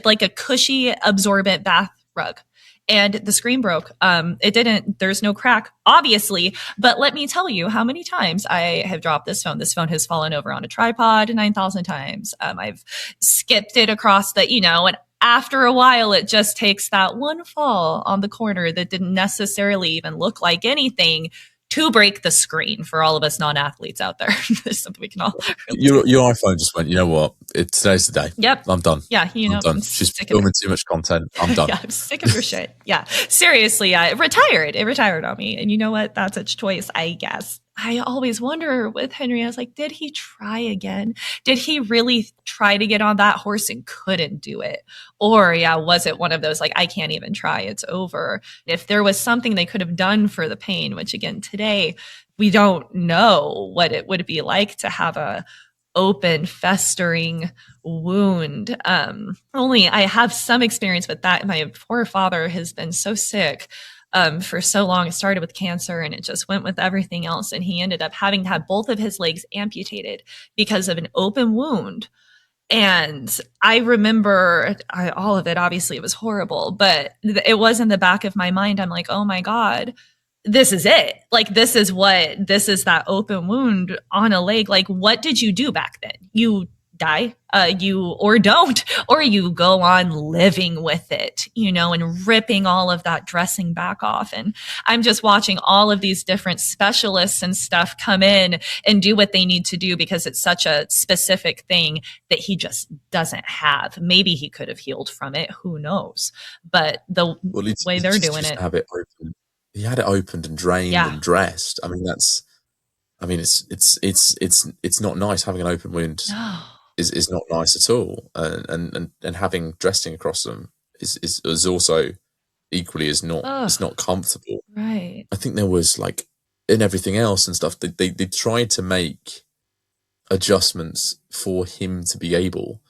like a cushy, absorbent bath rug, and the screen broke. There's no crack, obviously, but let me tell you how many times I have dropped this phone. This phone has fallen over on a tripod 9,000 times. I've skipped it across and after a while, it just takes that one fall on the corner that didn't necessarily even look like anything to break the screen for all of us non-athletes out there. There's something we can all.
Your iPhone just went, you know what? Today's the day.
Yep.
I'm done.
Yeah.
I'm done. She's filming too much content. I'm done.
Yeah, I'm sick of your shit. Yeah. Seriously. It retired on me. And you know what? That's its choice, I guess. I always wonder with Henry, I was like, did he try again? Did he really try to get on that horse and couldn't do it? Or, yeah, was it one of those, like, I can't even try, it's over? If there was something they could have done for the pain, which again, today, we don't know what it would be like to have a open, festering wound. Only I have some experience with that. My poor father has been so sick for so long. It started with cancer and it just went with everything else. And he ended up having to have both of his legs amputated because of an open wound. And I remember all of it. Obviously, it was horrible, but it was in the back of my mind. I'm like, oh my God, this is it. Like, this is that open wound on a leg. Like, what did you do back then? You die, or don't, or you go on living with it, and ripping all of that dressing back off. And I'm just watching all of these different specialists and stuff come in and do what they need to do because it's such a specific thing that he just doesn't have. Maybe he could have healed from it. Who knows? But the way they're doing it.
Have it open. He had it opened and drained and dressed. I mean, it's not nice. Having an open wound is not nice at all. And having dressing across them is also equally as not, it's not comfortable.
Right.
I think there was, like, in everything else and stuff, they tried to make adjustments for him to be able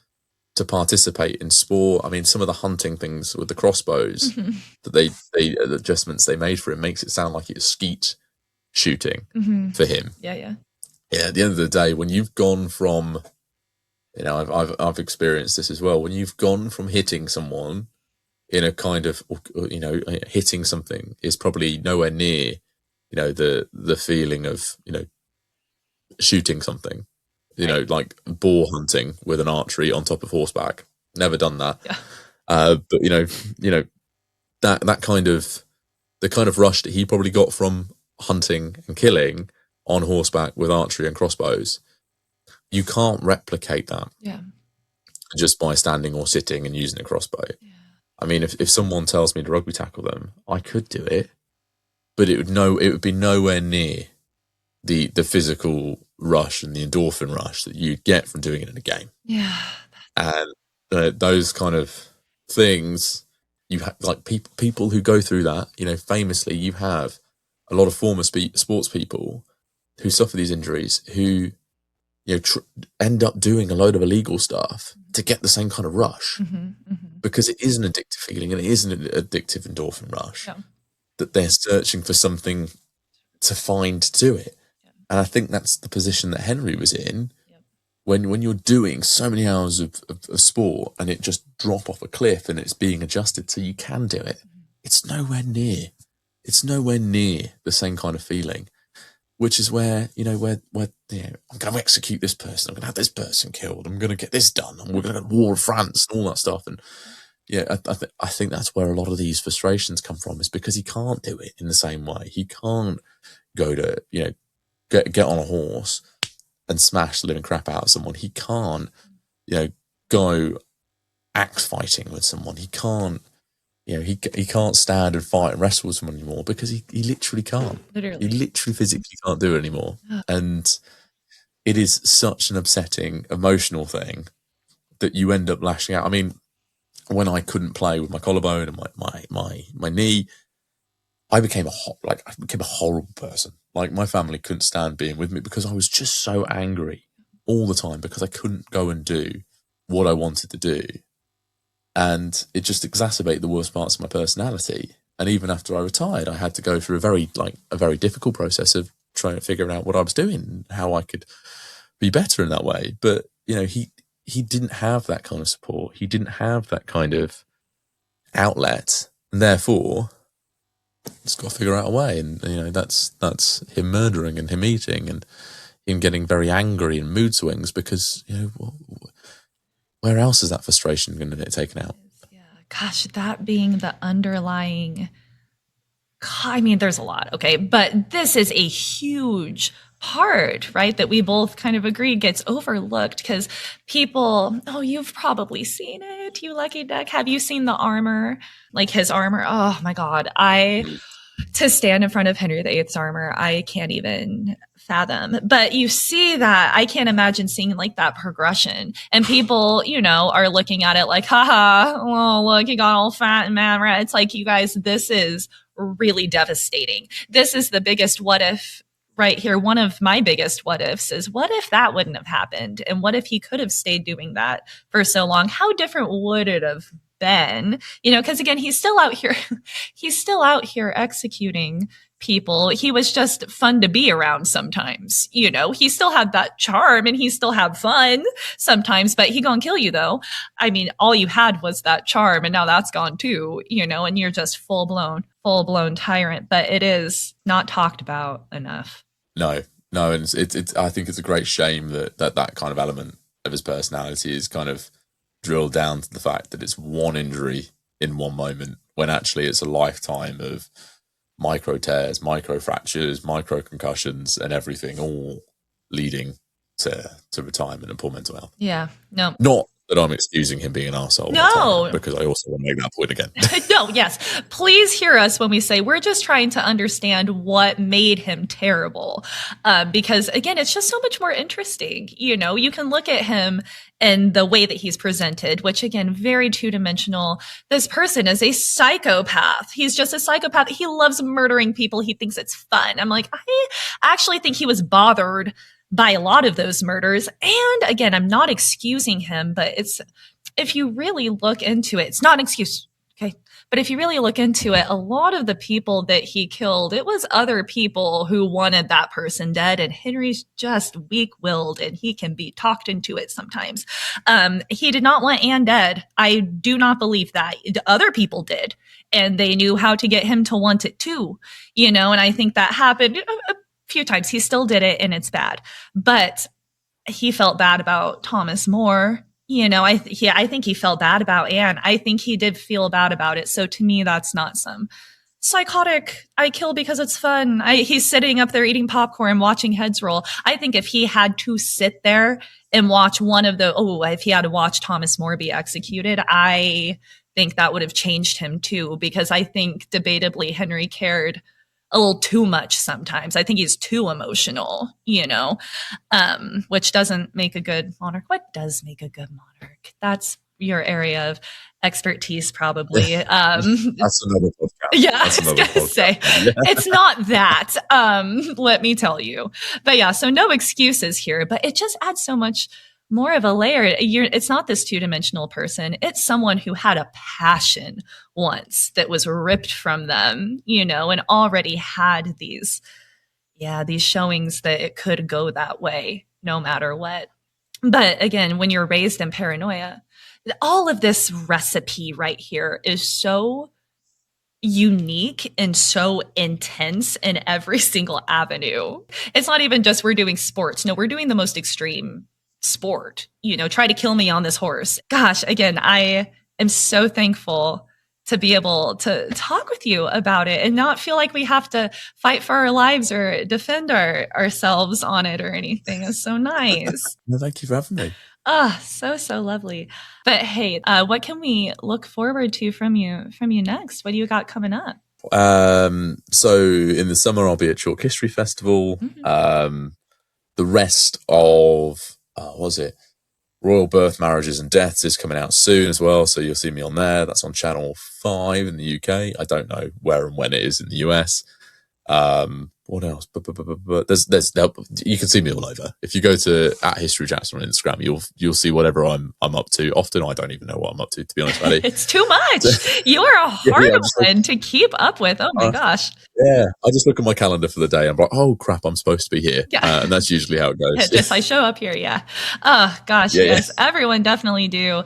to participate in sport. I mean, some of the hunting things with the crossbows that the adjustments they made for him makes it sound like it was skeet shooting for him.
Yeah.
At the end of the day, when you've gone from, I've experienced this as well. When you've gone from hitting someone in a kind of, hitting something is probably nowhere near, the feeling of, shooting something. Like boar hunting with an archery on top of horseback. Never done that.
Yeah.
But that kind of, the kind of rush that he probably got from hunting and killing on horseback with archery and crossbows, you can't replicate that.
Yeah.
Just by standing or sitting and using a crossbow. Yeah. I mean, if someone tells me to rugby tackle them, I could do it, but it would be nowhere near the physical rush and the endorphin rush that you get from doing it in a game.
Yeah.
And those kind of things, you have, like, people who go through that, famously, you have a lot of former sports people who suffer these injuries who, end up doing a load of illegal stuff to get the same kind of rush because it is an addictive feeling and it is an addictive endorphin rush that they're searching for something to find to do it. And I think that's the position that Henry was in when you're doing so many hours of sport and it just drop off a cliff and it's being adjusted so you can do it. It's nowhere near the same kind of feeling, which is where, I'm going to execute this person. I'm going to have this person killed. I'm going to get this done. And we're going to go to war with France and all that stuff. And I think that's where a lot of these frustrations come from, is because he can't do it in the same way. He can't go to, get on a horse and smash the living crap out of someone. He can't, go axe fighting with someone. He can't, he can't stand and fight and wrestle with someone anymore because he literally can't.
Literally.
He literally physically can't do it anymore. And it is such an upsetting, emotional thing that you end up lashing out. I mean, when I couldn't play with my collarbone and my knee, I became a horrible person. Like, my family couldn't stand being with me because I was just so angry all the time because I couldn't go and do what I wanted to do. And it just exacerbated the worst parts of my personality. And even after I retired, I had to go through a very difficult process of trying to figure out what I was doing, how I could be better in that way. But, he didn't have that kind of support. He didn't have that kind of outlet. And therefore, just got to figure out a way. And, that's him murdering and him eating and him getting very angry and mood swings because, where else is that frustration going to get taken out?
Yeah, gosh, that being the underlying, I mean, there's a lot, okay, but this is a huge part, right, that we both kind of agree gets overlooked because people, you've probably seen it, you lucky duck. Have you seen the armor? Like, his armor? Oh my God. To stand in front of Henry VIII's armor, I can't even fathom. But you see that I can't imagine seeing like that progression, and people, you know, are looking at it like, haha, oh, look, he got all fat and mad. Right? It's like, you guys, this is really devastating. This is the biggest what if right here. One of my biggest what ifs is, what if that wouldn't have happened? And what if he could have stayed doing that for so long? How different would it have been? You know, because again, he's still out here executing people. He was just fun to be around sometimes. You know, he still had that charm and he still had fun sometimes, but he gonna kill you though. I mean, all you had was that charm and now that's gone too, you know, and you're just full blown tyrant, but it is not talked about enough.
No, and it's I think it's a great shame that kind of element of his personality is kind of drilled down to the fact that it's one injury in one moment, when actually it's a lifetime of micro tears, micro fractures, micro concussions, and everything, all leading to retirement and poor mental health.
Yeah, no.
Not that I'm excusing him being an arsehole.
No.
Because I also want to make that point again.
No, yes. Please hear us when we say we're just trying to understand what made him terrible. Because again, it's just so much more interesting. You know, you can look at him and the way that he's presented, which again, very two-dimensional. This person is a psychopath. He's just a psychopath. He loves murdering people. He thinks it's fun. I'm like, I actually think he was bothered by a lot of those murders. And again, I'm not excusing him, but if you really look into it, it's not an excuse. Okay. But if you really look into it, a lot of the people that he killed, it was other people who wanted that person dead. And Henry's just weak-willed and he can be talked into it sometimes. He did not want Anne dead. I do not believe that. Other people did. And they knew how to get him to want it too. You know, and I think that happened a few times. He still did it and it's bad. But he felt bad about Thomas more. You know, I think he felt bad about Anne. I think he did feel bad about it. So to me, that's not some psychotic, I kill because it's fun. He's sitting up there eating popcorn, watching heads roll. I think if he had to sit there and watch if he had to watch Thomas More be executed, I think that would have changed him too, because I think debatably Henry cared a little too much sometimes. I think he's too emotional, you know, which doesn't make a good monarch. What does make a good monarch? That's your area of expertise, probably.
That's another podcast.
Yeah, I was going to say, it's not that, let me tell you. But yeah, so no excuses here, but it just adds so much more of a layer. It's not this two-dimensional person. It's someone who had a passion once that was ripped from them, you know, and already had these showings that it could go that way no matter what. But again, when you're raised in paranoia, all of this recipe right here is so unique and so intense in every single avenue. It's not even just we're doing sports. No, we're doing the most extreme sport, you know, try to kill me on this horse. Gosh, again, I am so thankful to be able to talk with you about it and not feel like we have to fight for our lives or defend ourselves on it or anything. It's so nice.
Well, thank you for having me.
So lovely. But hey, what can we look forward to from you next? What do you got coming up?
So in the summer, I'll be at Chalk History Festival. Mm-hmm. The rest of Royal Birth, Marriages and Deaths is coming out soon as well, so you'll see me on there. That's on Channel 5 in the UK. I don't know where and when it is in the US. What else? There's you can see me all over. If you go to @HistoryJackson on Instagram, you'll see whatever I'm up to. Often I don't even know what I'm up to be honest, Maddie.
It's too much. You're a hard one to keep up with. Oh my gosh.
Yeah, I just look at my calendar for the day. I'm like, oh crap, I'm supposed to be here. Yeah. And that's usually how it goes.
I show up here. Yeah. Oh gosh, yes. Everyone definitely do.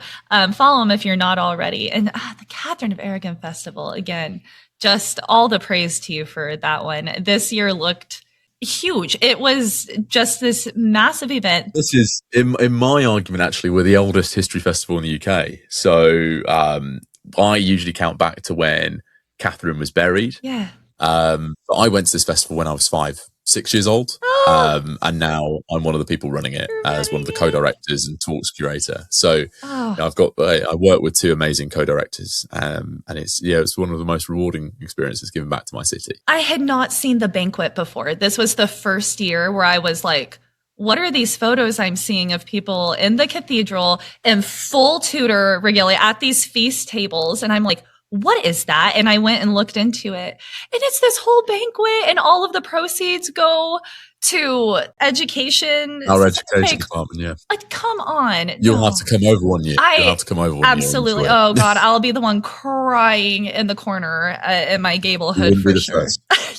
Follow them if you're not already. And the Catherine of Aragon Festival again. Just all the praise to you for that one. This year looked huge. It was just this massive event.
This is, in my argument, actually, we're the oldest history festival in the UK. So I usually count back to when Catherine was buried.
Yeah.
But I went to this festival when I was 5. 6 years old.
Oh.
And now I'm one of the people running it as one of the co-directors and talks curator. So I work with 2 amazing co-directors, and it's one of the most rewarding experiences giving back to my city.
I had not seen the banquet before. This was the first year where I was like, what are these photos I'm seeing of people in the cathedral in full Tudor regalia at these feast tables? And I'm like, what is that? And I went and looked into it, and it's this whole banquet, and all of the proceeds go to education.
Our education department, yeah.
Like, come on.
You'll have to come over one year. You'll have to come over one
absolutely.
year.
Oh, God. I'll be the one crying in the corner in my gable hood for sure.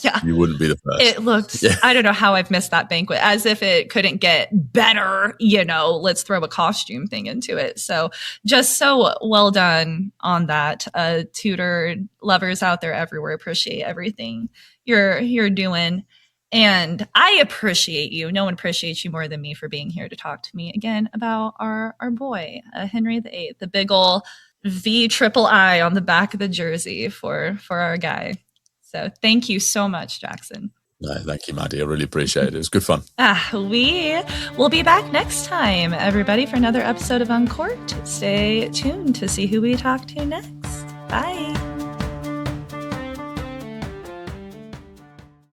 Yeah.
You wouldn't be the first.
It looked, I don't know how I've missed that banquet, as if it couldn't get better, let's throw a costume thing into it. So just so well done on that. Tudor lovers out there everywhere appreciate everything you're doing. And I appreciate you. No one appreciates you more than me for being here to talk to me again about our boy, Henry VIII, the big ol' VIII on the back of the jersey for our guy. So thank you so much, Jackson.
No, thank you, Maddie. I really appreciate it. It was good fun.
We will be back next time, everybody, for another episode of Uncorked. Stay tuned to see who we talk to next. Bye.